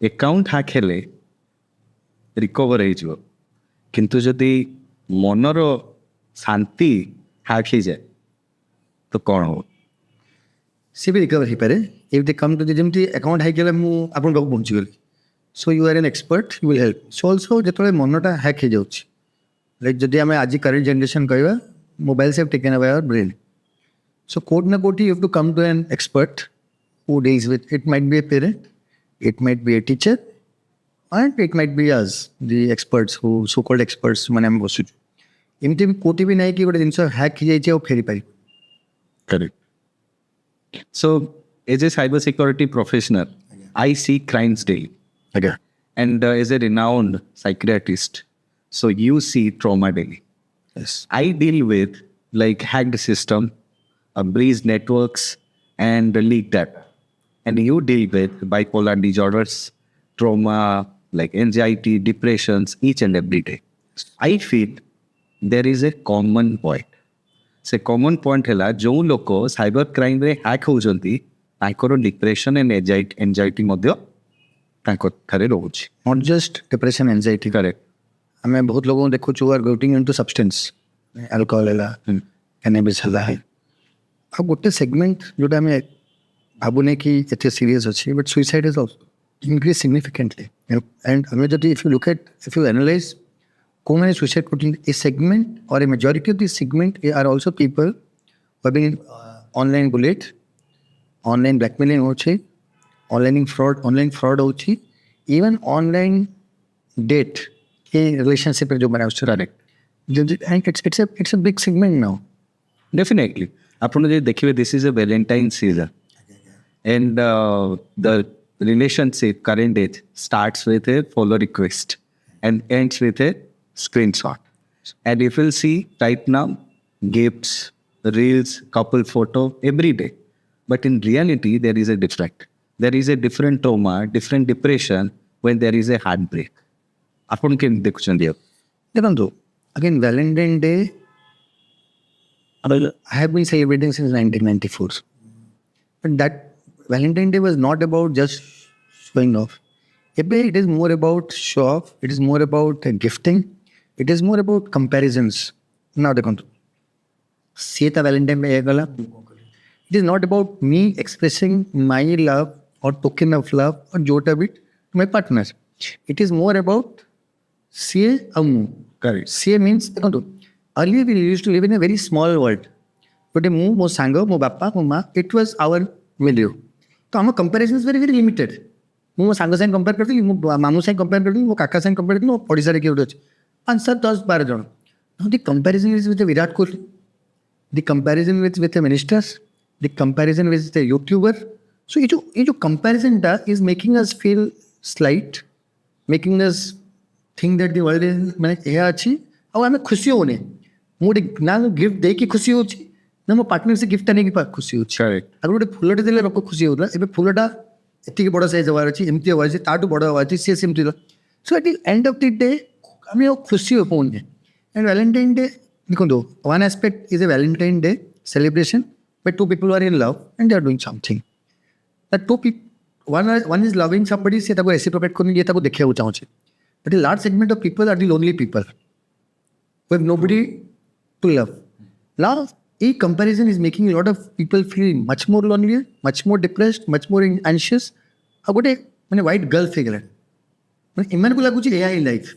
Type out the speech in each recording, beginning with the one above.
Account hack हेले recover हो किंतु जदि मनर शांति हैक हो जाए तो कौन हो सी भी रिकवर हो पारे इफ दे कम टू जमी अकाउंट हैक गले मुझे पहुँची गली so you are an expert you will help so also जो मनटा हैक हो जाऊँ लाइक जदि आम आज करेंट जनरेशन कह मोबाइल से taken away our brain so quote ना quote you have to come to an expert who deals with it. Might be a parent, it might be a teacher, and it might be us, the experts who so-called experts मैंने हम बसुଛୁ एमती भी कोटी भी नहीं कि गोटे जिनस hack हो जाए फेरी पारि correct so as a cyber security professional I see crimes daily and as a renowned psychiatrist so you see trauma daily. yes I deal with like hacked system breached networks and leaked data and you deal with bipolar disorders, trauma, like anxiety, depressions, each and every day. I feel there is a common point. Se common point है जो लोग cyber crime रे hack होजंती तांकर depression and anxiety मध्य तांको थारे रोज not just depression anxiety correct आम बहुत लोगों देखु छु are getting into substance alcohol है कैनबिस है आ गोटे सेगमेंट जोटा आम भावुने कि एत सीरीयस अच्छी but suicide is also increase significantly and हमें जब if you look at if you analyse कौन मैंने सुइसाइड करते ए सेगमेंट और a majority of this segment are also people been online bullying online blackmailing होची online fraud होची even online date के relationship जो बना उससे and it's a big segment now definitely आपन जे देखिबे this is a Valentine season and the relationship current age starts with a follow request and ends with a screenshot and if you'll see right now gifts reels couple photo every day but in reality there is a different trauma different depression when there is a heartbreak आपन के देखुछन देखो again Valentine Day I have been celebrating since 1994 but that Valentine Day was not about just showing off. It is more about show off. It is more about gifting. It is more about comparisons. Now देखो से Valentine Day गला. It is not about me expressing my love or token of love or जोटा भी to my partner. It is more about से अमु. correct से means देखो earlier we used to live in a very small world. But मो सांग मो बापा मो माँ it was our value. तो आम comparison is very very limited मो सांग साइन कंपेयर करती मो मामू साइन कंपेयर करती मो काका साइन कंपेयर करती मो पड़ीसा किए गोटे अच्छे 5 10 12 जन the comparison is with Virat Kohli the comparison with ministers the comparison with YouTuber so ये जो कंपेरिजनटा is making us feel slight making us think that the world is माने यह अच्छी आम खुशी होने मुझे ना गिफ्ट दे कि खुशी होची ना मो पार्टनर से गिफ्ट नहीं खुशी होती आगे गोटे फुलटे देले लोक खुशी होता है फुलटा एति बड़ साइज हबार अच्छी एमती हबार अच्छी ताठू बड़ हबार अच्छी सी सेमती so at the end of the day आम खुशी हो पाने एंड वैलेंटाइन डे देखो one aspect is a Valentine day celebration but two people are in love and they are doing something that to one is loving somebody से reciprocate करने ये देखा चाहूँ but a large segment of people are the lonely people who have nobody to love love A comparison is making a lot of people feel much more lonely, much more depressed, much more anxious. I got a white girl figure. Iman ko laguchi AI in life.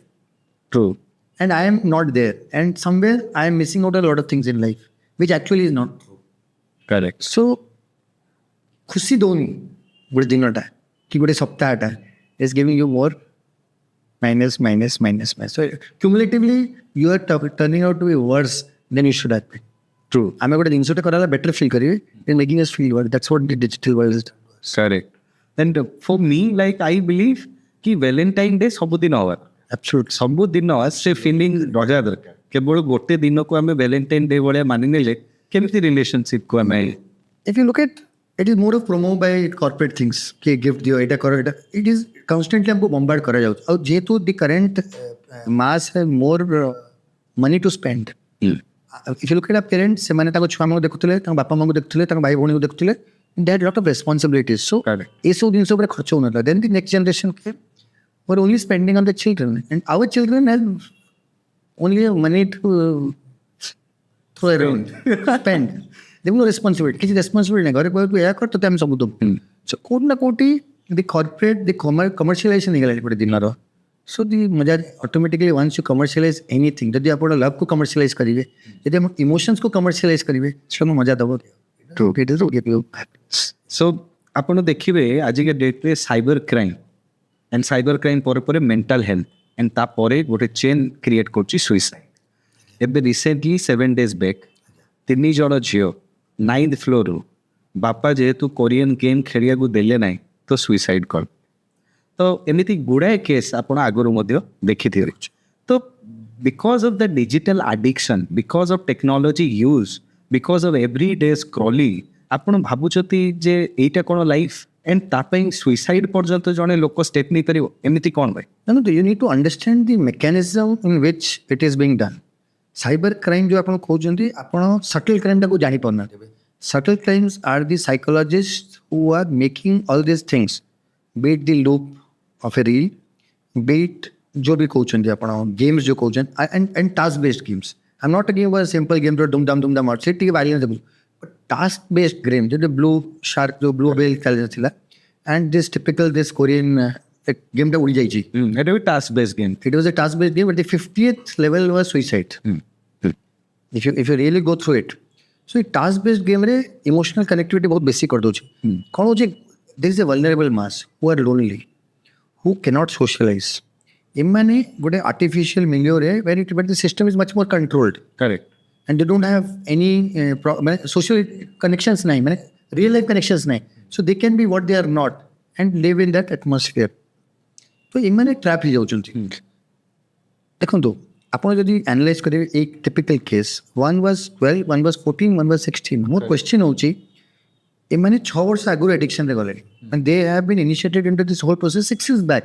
True. And I am not there. And somewhere I am missing out a lot of things in life, which actually is not true. Correct. So, खुशी दोनी गोटे दिन कि गोटे सप्ताहटा is giving you more minus. So cumulatively you are turning out to be worse than you should have been. True. आम गोटे जिनसटे कराला better feel करेंगे in making us feel word that's what the digital world is correct and for me like I believe कि Valentine day सबुदिन हवा absolute सबुदिन से feeling रहा दरकार केवल गोटे दिन को आम वैलेंटाइन डे भाया मानि नेले केमती रिलेशनशिप को आम if you look at it is more of promo by corporate things कि गिफ्ट दियो एटा करो एटा इट इज कॉन्स्टेंटली हमको बॉम्बार्ड करा जाउछ और जेतु the current mass have more money to spend if you look at a parents से माने ताको छुआ माको देखुतले ताको बापा माको देखुतले ताको भाई भौणी को देखुतले they had a lot of responsibilities. So, Correct. eso din sobre kharcha hona tha. Then the next generation came, were only spending on the children. And our children have only money to throw around, spend. They have no responsibility. କିଛି responsibility ନାହିଁ. ଘରେ କହିବାକୁ ଏହା କର ତତେ ଆମେ ସବୁ ଦେବୁ. So, କୋଉଠି ନା କୋଉଠି the corporate, the commercialization ହେଇଗଲାଣି ଗୋଟେ ଦିନର. So, the ମଜା automatically once you commercialize anything, ଯଦି ଆପଣ love କୁ commercialize କରିବେ, ଯଦି ଆପଣ emotions କୁ commercialize କରିବେ, ସେଟା ମଜା ଦେବ. True. It is okay. So ଆପଣ ଦେଖିବେ ଆଜିକା ଡେଟ୍ରେ cyber crime and cyber crime ପରେ ପରେ ମେଣ୍ଟାଲ ହେଲ୍ଥ ଆଣ୍ଡ ତାପରେ ଗୋଟେ ଚେନ୍ କ୍ରିଏଟ୍ କରୁଛି ସୁଇସାଇଡ୍. ଏବେ ରିସେଣ୍ଟଲି 7 days ବ୍ୟାକ୍ 3 ଜଣ ଝିଅ 9th ଫ୍ଲୋରରୁ ବାପା ଯେହେତୁ କୋରିଆନ୍ ଗେମ୍ ଖେଳିବାକୁ ଦେଲେ ନାହିଁ ତ ସୁଇସାଇଡ୍ କଲେ. ତ ଏମିତି ଗୁଡ଼ାଏ କେସ୍ ଆପଣ ଆଗରୁ ମଧ୍ୟ ଦେଖିଥିବେ. ତ because of the digital addiction, because of technology use, because of every day scrolling, ଆପଣ ଭାବୁଛନ୍ତି ଯେ ଏଇଟା କ'ଣ ଲାଇଫ୍ ଆଣ୍ଡ ତା ପାଇଁ ସୁଇସାଇଡ୍ ପର୍ଯ୍ୟନ୍ତ ଜଣେ ଲୋକ ଷ୍ଟେପ୍ ନେଇପାରିବ? ଏମିତି କ'ଣ ଭାଇ? No, you need to understand the mechanism in which it is being done. Cyber crime जो ଆପଣ କହୁଛନ୍ତି, ଆପଣ subtle crime ଟାକୁ ଜାଣି ପାରୁନାହାନ୍ତି. Subtle crimes are the psychologists who are making all these things, be it the loop of a reel, be it जो भी कହୁଛନ୍ତି ଆପଣ games जो कହୁଛନ୍ତି and task based games. I'm not talking about a simple game जो दुम दाम और से ठीक है variance देबो. But task based game जो blue shark जो blue whale खेल ଥିଲା and this typical this Korean game ଟା ଉଡ଼ି ଯାଇଛି. ଏଇଟା ବି task based game. It was a task based game, but the 50th level was suicide. If you really go through it. So task based game रे emotional connectivity बहुत बेसी कर दोछि. कौन होछि, there is a vulnerable mass who are lonely, who cannot socialize. इमाने गोटे artificial milieu रे where the system is much more controlled. Correct. And they don't have any social connections nahi, real life connections nahi. So they can be what they are not and live in that atmosphere. तो इमाने trap ही जाउछन्ति. देखंतु आपण जदि analyse करिवे एक typical case, one was 12, one was 14, one was 16. More question होछि इमाने 6 वर्ष आगु एडिक्शन रे गले and they have been initiated into this whole process 6 years back.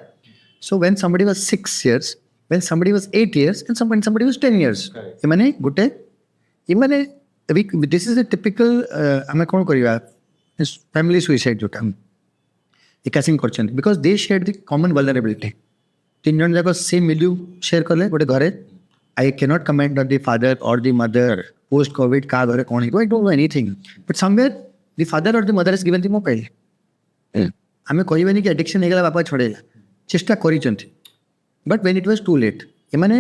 So when somebody was 6 years, when somebody was 8 years and when somebody was 10 years, इमाने Gute इमाने this is a typical आमे कोन करिवा family suicide जोटा एकासिंग करछन because they shared the common vulnerability. 3 जन जाको same milieu share करले गोटे घरे. I cannot comment on the father or the mother post COVID का घरे कोन I don't know anything, but somewhere the father or the mother has given the mobile. आमे कहबानी कि addiction हेगला बापा छोड़ेला चेष्टा करिसंती, but when it was too late एमाने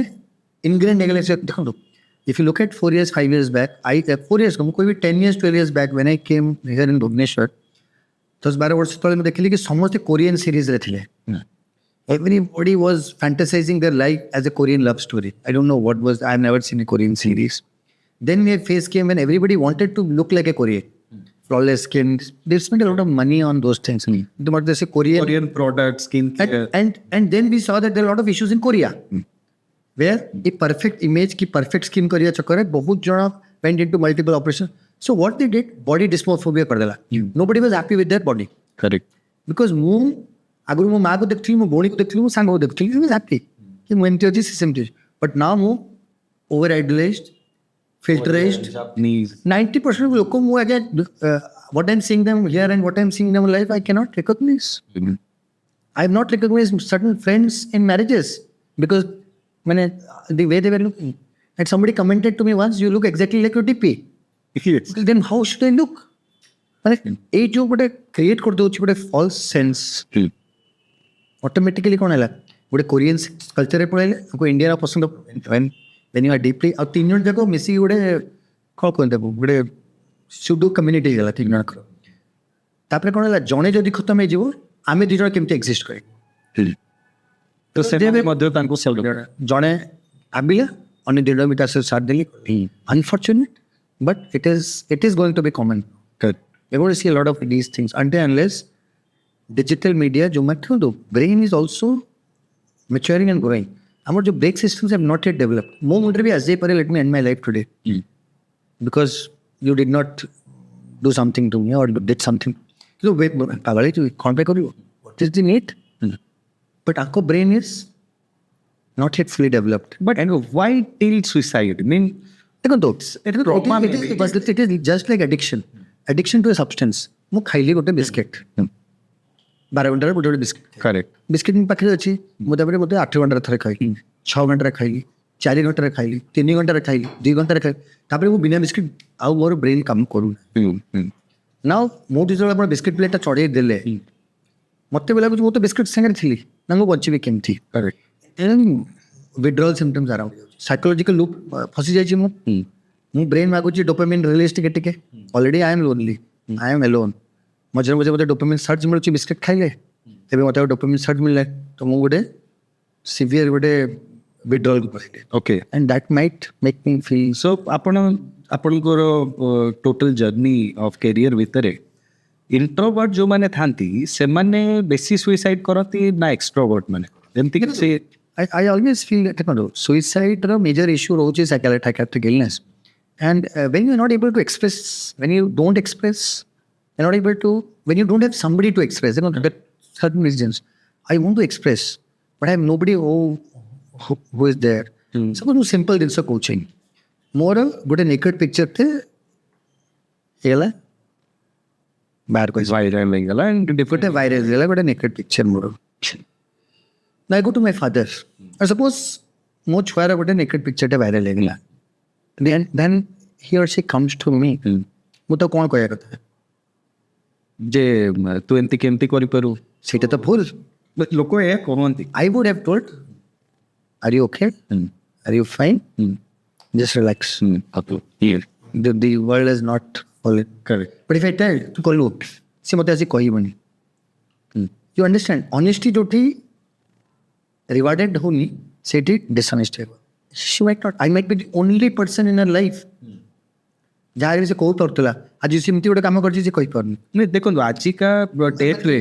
ingrain हेगले से देखो. If you look at 4 years 5 years back, 4 years को कोई भी 10 years 12 years back when I came here in Bhubaneswar 10-12 वर्ष तले मैं देखली कि समस्त कोरियन सीरीज रे थिले. Everybody was fantasizing their life as a Korean love story. I don't know what was. I've never seen a Korean series. Then a phase came when everybody wanted to look like a Korean. Flawless skin. They spent a lot of money on those things. But they say Korean products, skin care. And then we saw that there are a lot of issues in Korea. Where a perfect image की perfect skin करिया चक्कर है बहुत जना went into multiple operations. So what they did, body dysmorphobia कर देला. Nobody was happy with their body. Correct. Because ମୁଁ आगुर मो माँ को देखती मो भौणी को देखती मो सांग को देखती I was happy कि मो एमती अछि सेमती. But now मो over idolized, filterized. 90% of लोग मो again what I'm seeing them here and what I'm seeing in my life I cannot recognize. I have not recognized certain friends in marriages because when the way they were looking. And somebody commented to me once, you look exactly like your DP. Yes. Then how should I look? ये जो बड़े create कर दो बड़े false sense. Automatically कौन है ला? बड़े Korean culture है पढ़े ले, हमको Indian आप पसंद when you are deeply अब 3 जन जगह मिसी बड़े कौन देबो बड़े pseudo community गला 3 जन करो. तापरे कौन है ला? जॉने जो दिखता मैं जीवो, आमे 2 जन केमते exist करे. तो सेम मध्य तांको सेल जॉने आबिला अन्य 2 मीटर से साथ देली. Unfortunate, but it is going to be common. Good. We're going to see a lot of these things until unless digital media, जो मैं कहूँ तो brain is also maturing and growing. हमारे जो break systems have not yet developed. मो मुद्रे भी ऐसे परे let me end my life today because you did not do something to me or did something. So पागल है तू कौन पे करियो? What is the need? But आपको brain is not yet fully developed. But why till suicide? I mean, it is just like addiction. Addiction to a substance. ମୁଁ ଖାଇଲି ଗୋଟେ ବିସ୍କିଟ୍ 12 ଘଣ୍ଟାରେ ଗୋଟେ ବିସ୍କିଟ୍ करेक्ट ବିସ୍କିଟ୍ ମୋ ପାଖରେ ଅଛି ମୁଁ ତାପରେ ମୋତେ 8 ଘଣ୍ଟାରେ ଥରେ ଖାଇଲି 6 ଘଣ୍ଟାରେ ଖାଇଲି 4 ଘଣ୍ଟାରେ ଖାଇଲି 3 ଘଣ୍ଟାରେ ଖାଇଲି 2 ଘଣ୍ଟାରେ ଖାଇଲି ତାପରେ ମୁଁ ବିନା ବିସ୍କିଟ୍ ଆଉ ମୋର ବ୍ରେନ୍ କାମ କରୁନି ନା ମୁଁ ଯେତେବେଳେ ଆପଣ ବିସ୍କିଟ୍ ପ୍ଲେଟ୍ଟା ଚଢ଼େଇ ଦେଲେ ମୋତେ ବି ଲାଗୁଛି ମୁଁ ତ ବିସ୍କିଟ୍ ସାଙ୍ଗରେ ଥିଲି ନା ମୁଁ ବଞ୍ଚିବି କେମିତି correct withdrawal symptoms around psychological loop ଫସି ଯାଇଛି ମୁଁ ବ୍ରେନ୍ ମାଗୁଛି ଡୋପାମିନ୍ ରିଲିଜ୍ ଟିକେ ଟିକେ already I am lonely I am alone ମଝିରେ ମଝିରେ ମୋତେ ଡୋପାମିନ୍ ସର୍ଜ ମିଳୁଛି ବିସ୍କିଟ୍ ଖାଇଲେ ତେବେ ମୋତେ ଆଉ ଡୋପାମିନ୍ ସର୍ଜ ମିଳିଲା ତ ମୁଁ ଗୋଟେ ସିଭିୟର ଗୋଟେ withdrawalକୁ ପଳେଇଲି okay and that might make me feel सो आपण आपणकर टोटल जर्नी ऑफ कैरियर भितर इंट्रोवर्ट जो माने थांती से माने बेसी सुइसाइड करती ना एक्सट्रोवर्ट माने जेमति कि से I always feel that suicide major issue roche psychiatric illness and when you're not able to express when you don't express you're not able to when you don't have somebody to express there are certain reasons I want to express but I have nobody who is there suppose simple things are coaching more good a naked picture the hela bad question viral गला and put a viral hela good a naked picture more now I go to my father I suppose mo chhuara gote naked picture ta viral legla then he or she comes to me mu to kon koya kotha जे तू एंती केमती करि परु seta to bhul लोक ए कहंती I would have told are you okay are you fine just relax here the world is not falling correct but if I tell tu kollu se mate asi कहibani you understand honesty joti rewarded honi seti dishonest ହେବ she might not I might be the only person in her life ଯାହାର ସେ କହୁପାରୁଥିଲା ଆଜି ସେମିତି ଗୋଟେ କାମ କରିଛି ସେ କହିପାରୁନି नहीं देखो आजिका डेट रे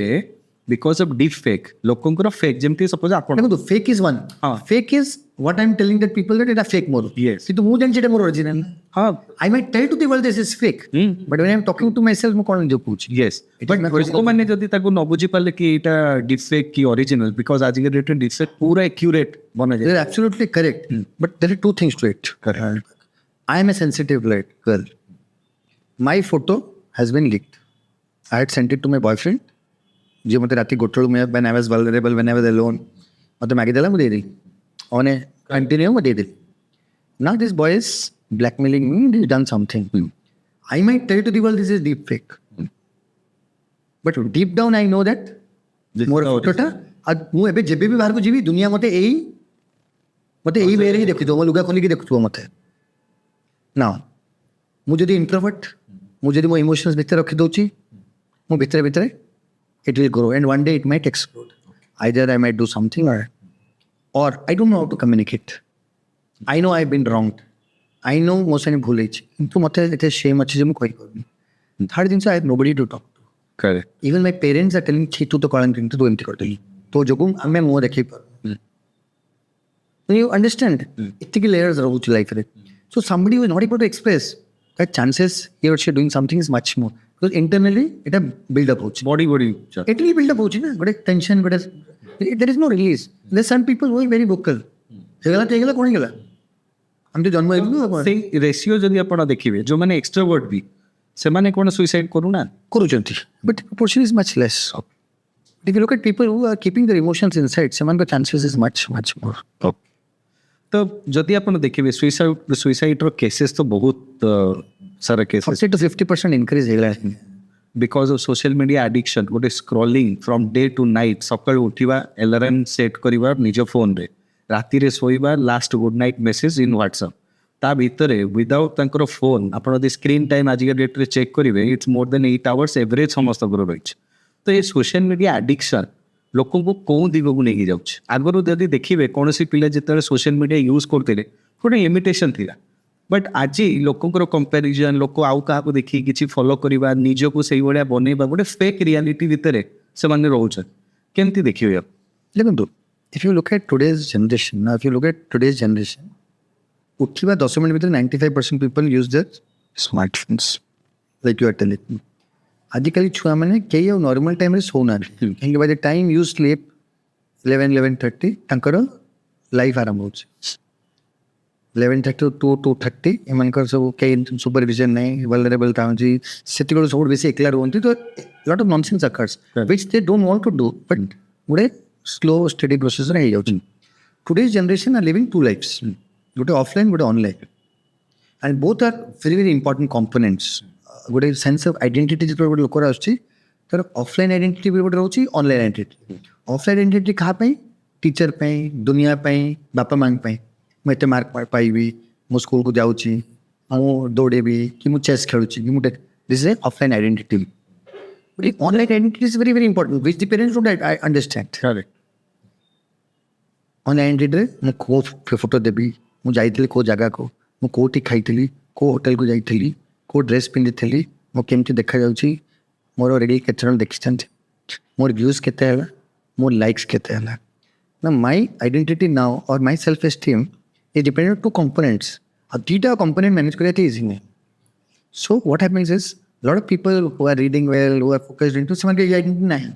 बिकॉज ऑफ डीप फेक लोकंकर फेक जेमती सपोज आपण ଦେଖନ୍ତୁ fake is one ହଁ। fake is what I'm telling that people that এটা fake ମୋର Yes. କିନ୍ତୁ ମୁଁ ଜାଣିଛି ଏଟା ମୋର original हां I might tell to the world this is fake but when I'm talking to myself ମୁଁ କଣ ନିଜକୁ କହୁଛି यस बट लोक माने जदी ताको न बुझी पाले कि एटा डीप फेक की ओरिजिनल बिकॉज आजिका डेट रे डीप फेक पूरा एक्यूरेट बने जाय They're absolutely correct but there are two things to it Correct. I am a sensitive girl my photo has been leaked I had sent it to my boyfriend जो मते राती गोटल में when I was vulnerable when I was alone मते मागी देला मुझे दे ओने continue मुझे दे now this boy is blackmailing me he's done something I might tell to the world this is deep fake but deep down I know that This more is the फोटोटा आज मु एबे जेबे भी बाहर को जीवी दुनिया मते एई वेरे ही देखि दो मो लुगा खोली के देखु मते now मु जदी इंट्रोवर्ट मु जदी मो इमोशंस भीतर रखि दोची मु भीतर भीतर it will grow and one day it might explode either I might do something or I don't know how to communicate I know I've been wronged I know ମୋ ସାଙ୍ଗେ ଭୁଲ ହେଇଛି କିନ୍ତୁ ମୋତେ ଏତେ shame ଅଛି ଯେ ମୁଁ କହିପାରୁନି ଥାର୍ଡ ଜିନିଷ I have nobody to talk to correct even my parents are telling ଛି ତୁ ତ କଳାଙ୍କିନି ତୁ ଏମିତି କରିଦେଲି ତୋ ଯୋଗୁଁ ଆମେ ମୁହଁ ଦେଖେଇ ପାରୁନୁ you understand ଏତିକି layers ରହୁଛି ଲାଇଫରେ so somebody who is not able to express that chances he or she doing something is much more because internally ଏଟା build up ହଉଛି body body it will build up ହଉଛି ନା ଗୋଟେ tension ଗୋଟେ there is no release there are some people who are very vocal ହେଇଗଲା ତ ହେଇଗଲା କଣ ହେଇଗଲା ଆମେ ତ ଜନ୍ମ ହେଇଗଲୁ ଆଉ କଣ से रेशियो जदी आपण देखिबे जो माने एक्सट्रोवर्ट भी से माने कोन सुसाइड करूना କରୁଛନ୍ତି but the proportion is much less if you look at people who are keeping their emotions inside ସେମାନଙ୍କ chances is much more तो जदि आपण देखिबे सुसाइड रो केसेस तो बहुत सारा केसेस 40 to 50% increase ହେଇଗଲା because of social media addiction गोटे scrolling from day to night सकाळ उठिबा अलार्म सेट करिबा निज फोन रे राति रे सोइबा लास्ट गुड नाइट मेसेज इन व्हाट्सएप ता भितरे विदाउट तांकर फोन आपण दी स्क्रीन टाइम आज के डेट रे चेक करिवे it's more than 8 hours average समस्त गुरु रहिछ तो ये सोशल मीडिया एडिक्शन लोकों को कौ दिग को नहीं जाउछ आगरु जदि देखिबे कोनोसी पिला जेतरे सोशल मीडिया यूज करथिले गोटे इमिटेशन थिला बट आज लोकंकर कंपैरिजन लोक आउ काहा देखी किसी फॉलो करवा निजको से भाया बनैबा गोटे फेक रियलिटी भितर से माने रोचन केमती देखिए आप ଦେଖନ୍ତୁ if you look at today's generation now if you look at today's generation ଉଠିବା 10 ମିନିଟ୍ ଭିତରେ 95% people use their smartphones like you are telling me ଆଜିକାଲି ଛୁଆମାନେ କେହି ଆଉ ନର୍ମାଲ ଟାଇମ୍ରେ ଶୋଉନାହାନ୍ତି କାହିଁକି by the time you sleep 11:30 ତାଙ୍କର ଲାଇଫ୍ ଆରମ୍ଭ ହେଉଛି 11:30 to 2:30 ଏମାନଙ୍କର ସବୁ କେହି ସୁପରଭିଜନ ନାହିଁ, ଭଲରେବଲ୍ ଥାଉଛି, ସେତିକି ସବୁଠୁ ବେଶୀ ଏକଲା ରୁହନ୍ତି। ତ lot of nonsense occurs which they don't want to do, but ଗୋଟେ ସ୍ଲୋ ଷ୍ଟଡି ପ୍ରୋସେସରେ ହେଇଯାଉଛି। ଟୁଡେଜ୍ ଜେନେରେସନ୍ ଆର୍ ଲିଭିଂ 2 ଲାଇଫ୍ସ, ଗୋଟେ ଅଫଲାଇନ୍ ଗୋଟେ online, and both R very very important components. ଗୋଟେ ସେନ୍ସ ଅଫ୍ ଆଇଡେଣ୍ଟିଟି ଯେତେବେଳେ ଗୋଟେ ଲୋକର ଆସୁଛି, ତାର ଅଫଲାଇନ୍ ଆଇଡେଣ୍ଟିଟି ବି ଗୋଟେ ରହୁଛି, ଅନଲାଇନ୍ ଆଇଡେଣ୍ଟିଟି। ଅଫଲାଇନ୍ ଆଇଡେଣ୍ଟିଟି କାହା ପାଇଁ? ଟିଚର ପାଇଁ, ଦୁନିଆ ପାଇଁ, ବାପା ମାଙ୍କ ପାଇଁ। ମୁଁ ଏତେ ମାର୍କ ପାଇବି, ମୁଁ ସ୍କୁଲକୁ ଯାଉଛି, ମୁଁ ଦୌଡ଼ିବି, କି ମୁଁ ଚେସ୍ ଖେଳୁଛି, କି ମୁଁ this is offline identity. Online identity is very very important which the parents don't understand. Online ଆଇଡେଣ୍ଟିଟିରେ ମୁଁ କେଉଁ ଫଟୋ ଦେବି, ମୁଁ ଯାଇଥିଲି କେଉଁ ଜାଗାକୁ, ମୁଁ କେଉଁଠି ଖାଇଥିଲି, କେଉଁ ହୋଟେଲକୁ ଯାଇଥିଲି, କେଉଁ ଡ୍ରେସ୍ ପିନ୍ଧିଥିଲି, ମୁଁ କେମିତି ଦେଖାଯାଉଛି, ମୋର ରିଲ୍ କେତେ ଜଣ ଦେଖିଛନ୍ତି, ମୋର ଭ୍ୟୁଜ୍ କେତେ ହେଲା, ମୋର ଲାଇକ୍ସ କେତେ ହେଲା। ନା my identity now or my self esteem is dependent on 2 components. ଆଉ ଦୁଇଟା କମ୍ପୋନେଣ୍ଟ ମ୍ୟାନେଜ୍ କରିବା ଏତେ ଇଜି ନାହିଁ। So what happens is lot of people who are reading well, who are focused into, ସେମାନଙ୍କ ଆଇଡେଣ୍ଟିଟି ନାହିଁ।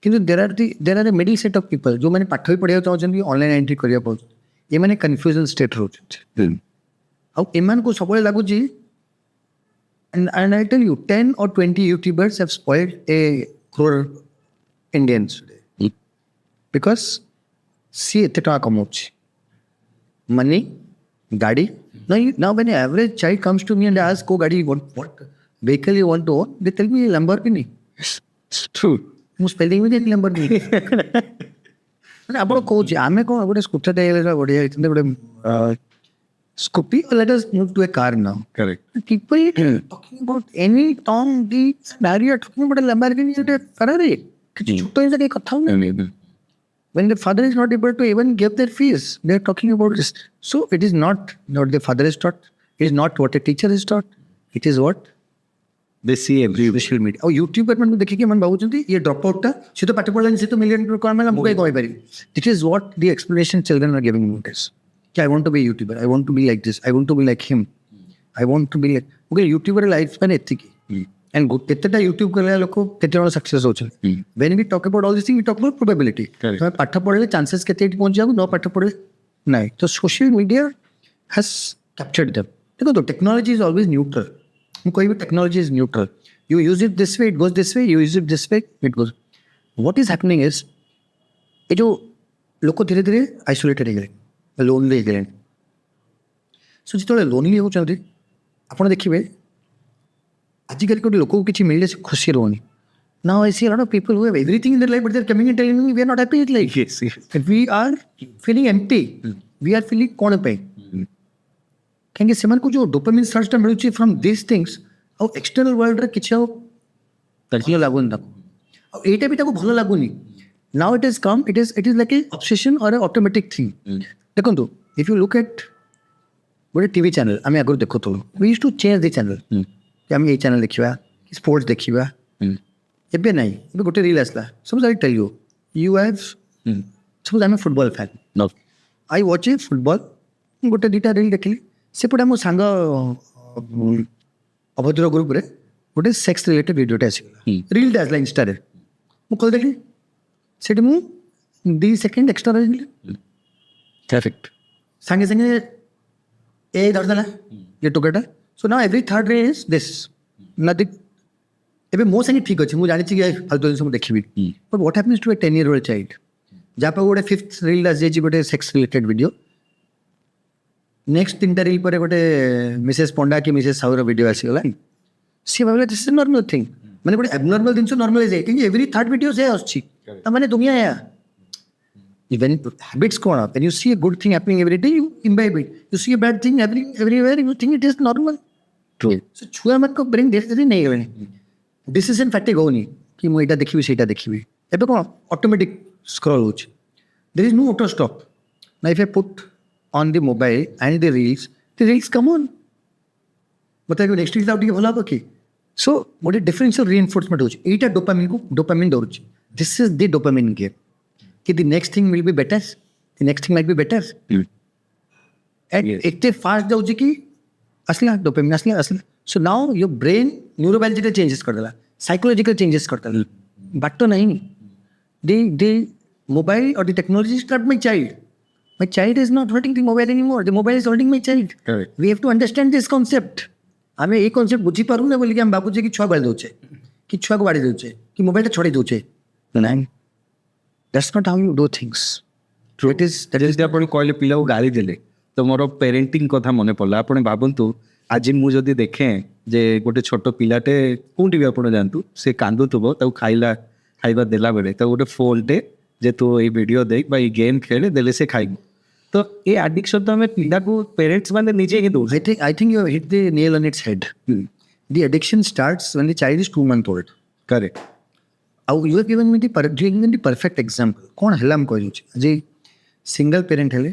କିନ୍ତୁ there are a middle set of people ଯେଉଁମାନେ ପାଠ ବି ପଢ଼ିବାକୁ ଚାହୁଁଛନ୍ତି, ଅନଲାଇନ୍ ଆଇଡେଣ୍ଟିଟି କରିବାକୁ ପାଉଛନ୍ତି, ଏମାନେ କନଫ୍ୟୁଜନ୍ ଷ୍ଟେଟ୍ ରହୁଛନ୍ତି। ଆଉ ଏମାନଙ୍କୁ ସବୁବେଳେ ଲାଗୁଛି, and I tell you 10 or 20 YouTubers have spoiled a crore Indians today because ସିଏ ଏତେ ଟଙ୍କା କମାଉଛି, money, गाड़ी. Now when an average child comes to me and asks, "Ko गाड़ी, what vehicle you want to own?" They tell me Lamborghini. It's true. ମୁଁ spelling ବି ଜାଣିନି Lamborghini. ମାନେ ଆପଣ କହୁଛି ଆମେ କ'ଣ ଗୋଟେ ସ୍କୁଟରଟେ ହେଇଗଲେ ବଢ଼ିଆ ହେଇଥାନ୍ତେ, ଗୋଟେ scooty, let us move to a car now. Correct. People talking about any Tom, Dick, Harry are talking about a Lamborghini, a Ferrari. କିଛି ଛୋଟ ଜିନିଷ ଟିକେ କଥା ହଉନି। When the father is not able to even give their fees, they are talking about this. So it is not what the father is taught. It is not what a teacher is taught. It is what they see every social media. और YouTuber ମାନଙ୍କୁ ଦେଖିକି ଏମାନେ ଭାବୁଛନ୍ତି ଇଏ drop ଆଉଟଟା, ସେ ତ ପାଠ ପଢ଼ିଲାନି, ସେ ତ ମିଲିୟନ କମାଇଲା, ମୁଁ କାହିଁ କହିପାରିବି। It is what the explanation children are giving nowadays. I want to be a YouTuber. I want to be like this. I want to be like him. I want to be like. Okay, YouTuber life span ଏତିକି. And କେତେଟା YouTube କରିବା ଲୋକ କେତେ ଜଣ success ହେଉଛନ୍ତି। When we talk about all these things, we talk about probability. ତମେ ପାଠ ପଢ଼ିଲେ ଚାନ୍ସେସ୍ କେତେ ଏଠି ପହଞ୍ଚିବାକୁ, ନ ପାଠ ପଢ଼ିଲେ ନାହିଁ। ତ social media has captured them. ଦେଖନ୍ତୁ ଟେକ୍ନୋଲୋଜି ଇଜ୍ ଅଲୱେଜ୍ ନ୍ୟୁଟ୍ରାଲ୍। ମୁଁ କହିବି technology is neutral. You use it this way, it goes this way. You use it this way, it goes. What is happening is ଏ ଯେଉଁ ଲୋକ ଧୀରେ ଧୀରେ isolated ହେଇଗଲେଣି, ଲୋନଲି ହେଇଗଲେଣି। Show ଯେତେବେଳେ ଲୋନଲି ହେଉଛନ୍ତି, ଆପଣ ଦେଖିବେ ଆଜିକାଲି ଗୋଟେ ଲୋକକୁ କିଛି ମିଳିଲେ ସେ ଖୁସି ରହୁନି। Now I see a lot of people who have everything in their life, but they're coming and telling me we are not happy with life. yes. We are feeling empty. We are feeling କ'ଣ ପାଇଁ? କାହିଁକି ସେମାନଙ୍କୁ ଯେଉଁ dopamine ସର୍ଚ୍ଚଟା ମିଳୁଛି from this things, ଆଉ external ୱାର୍ଲଡରେ କିଛି ଆଉ ଭଲ ଲାଗୁନି ତାକୁ, ଆଉ ଏଇଟା ବି ତାକୁ ଭଲ ଲାଗୁନି। Now it has come, it is like a obsession or a automatic thing. ଦେଖନ୍ତୁ, if you look at ଗୋଟେ ଟିଭି ଚ୍ୟାନେଲ୍ ଆମେ ଆଗରୁ ଦେଖୁଥିଲୁ, we used to change the channel. ଆମେ ଏଇ ଚ୍ୟାନେଲ୍ ଦେଖିବା, ସ୍ପୋର୍ଟସ୍ ଦେଖିବା। ଏବେ ନାହିଁ, ଏବେ ଗୋଟେ ରିଲ୍ ଆସିଲା, suppose I tell you, you have suppose ଆମେ football fan, I watch a football, ଗୋଟେ ଦୁଇଟା ରିଲ୍ ଦେଖିଲି, ସେପଟେ ମୋ ସାଙ୍ଗ ଅଭଦ୍ର ଗ୍ରୁପ୍ରେ ଗୋଟେ ସେକ୍ସ ରିଲେଟେଡ୍ ଭିଡ଼ିଓଟେ ଆସିଗଲା, ରିଲ୍ଟା ଆସିଲା ଇନଷ୍ଟାରେ, ମୁଁ କହିଦେଲି, ସେଠି ମୁଁ 2 ସେକେଣ୍ଡ ଏକ୍ସଟ୍ରା ରହିଲି, ସାଙ୍ଗେ ସାଙ୍ଗେ ଏ ଧରିଦେଲା ଏ ଟୋକାଟା। ସୋ ନାଉ ଏଭ୍ରି ଥାର୍ଡ ରେ ଇଜ୍ ଦିସ୍ ନଥିଙ୍ଗ। ଏବେ ମୋ ସାଙ୍ଗେ ଠିକ୍ ଅଛି, ମୁଁ ଜାଣିଛି କି ଫାଲତୁ ଜିନିଷ ମୁଁ ଦେଖିବି, but what happens to a 10-year-old child ଯାହା ପାଖକୁ ଗୋଟେ 5th ରିଲ୍ ଆସିଯାଇଛି, ଗୋଟେ ସେକ୍ସ ରିଲେଟେଡ୍ ଭିଡ଼ିଓ, ନେକ୍ସଟ 3ଟା ରିଲ୍ ପରେ ଗୋଟେ ମିସେସ୍ ପଣ୍ଡା କି ମିସେସ୍ ସାହୁର ଭିଡ଼ିଓ ଆସିଗଲା, ସିଏ ଭାବିଲା ଦିସ୍ ଇଜ୍ ନର୍ମାଲ ଥିଙ୍ଗ। ମାନେ ଗୋଟେ ଆବନର୍ମାଲ ଜିନିଷ ନର୍ମାଲାଇଜ୍ ହେଇଯାଏ, କିନ୍ତୁ ଏଭ୍ରି ଥାର୍ଡ ଭିଡ଼ିଓ ସେ ଆସୁଛି, ତାମାନେ ଦୁନିଆ ଏୟା। Even habits କ'ଣ, when you see a good thing happening every day, you imbibe it. You see a bad thing happening everywhere, you think it is normal. True. So ଛୁଆମାନଙ୍କ brain ଧୀରେ ଧୀରେ ନେଇଗଲେଣି, decision ଫାଟିକ୍ ହେଉନି କି ମୁଁ ଏଇଟା ଦେଖିବି ସେଇଟା ଦେଖିବି। ଏବେ କ'ଣ ଅଟୋମେଟିକ୍ ସ୍କ୍ରଲ୍ ହେଉଛି, there is no auto stop. Now if I put on the mobile and the reels come on, बताइए ନେକ୍ସଟ ରିଲ୍ ଆଉ ଟିକେ ଭଲ ହେବ କି? ସୋ ଗୋଟେ ଡିଫରେନ୍ସିଆଲ୍ ରିଏନଫୋର୍ସମେଣ୍ଟ ହେଉଛି, ଏଇଟା ଡୋପାମିନ୍କୁ ଡୋପାମିନ୍ ଦେଉଛି। This is the dopamine game, कि the next thing will be better, the next thing might be better. And ଏତେ ଫାଷ୍ଟ ଯାଉଛି କି ଆସିଲା ଡୋପାମିନ୍, ଆସିଲା। So now your brain neurobiological changes କରିଦେଲା, ସାଇकोलॉजिकल चेंजेस କରିଦେଲା, ବାଟ ନାହିଁ। The mobile or the technology is not my child. My child is not hurting the mobile anymore. The mobile is hurting my child. Correct. We have to understand this concept. ଆମେ ଏଇ concept ବୁଝିପାରୁନେ ବୋଲିକି ଆମେ ଭାବୁଛେ କି ଛୁଆ ବାଡ଼ି ଦେଉଛେ କି ଛୁଆକୁ ବାଡ଼ି ଦେଉଛେ କି ମୋବାଇଲଟା ଛଡ଼େଇ ଦେଉଛେ ନାଇଁ that's not how you do things it is ଯଦି ଆପଣ କହିଲେ ପିଲାକୁ ଗାଳି ଦେଲେ ତ ମୋର ପ୍ୟାରେଣ୍ଟିଂ କଥା ମନେ ପଡ଼ିଲା। ଆପଣ ଭାବନ୍ତୁ ଆଜି ମୁଁ ଯଦି ଦେଖେ ଯେ ଗୋଟେ ଛୋଟ ପିଲାଟେ କୋଉଠି ବି ଆପଣ ଯାଆନ୍ତୁ ସେ କାନ୍ଦୁଥିବ ତାକୁ ଖାଇବା ଦେଲା ବେଳେ ତାକୁ ଗୋଟେ ଫୋନ୍ଟେ ଯେ ତୁ ଏଇ ଭିଡ଼ିଓ ଦେଖ ବା ଏଇ ଗେମ୍ ଖେଳେ ଦେଲେ ସେ ଖାଇବ। ତ ଏ ଆଡିକ୍ସନ୍ ତ ଆମେ ପିଲାକୁ ପ୍ୟାରେଣ୍ଟସ୍ ମାନେ ନିଜେ ହିଁ ଦେଉଛୁ। I think you have hit the nail on its head. The addiction starts when the child is 2 months old. Correct. You have given me the perfect example. କ'ଣ ହେଲା ମୁଁ କହିଦେଉଛି ଆଜି ସିଙ୍ଗଲ ପେରେଣ୍ଟ ହେଲେ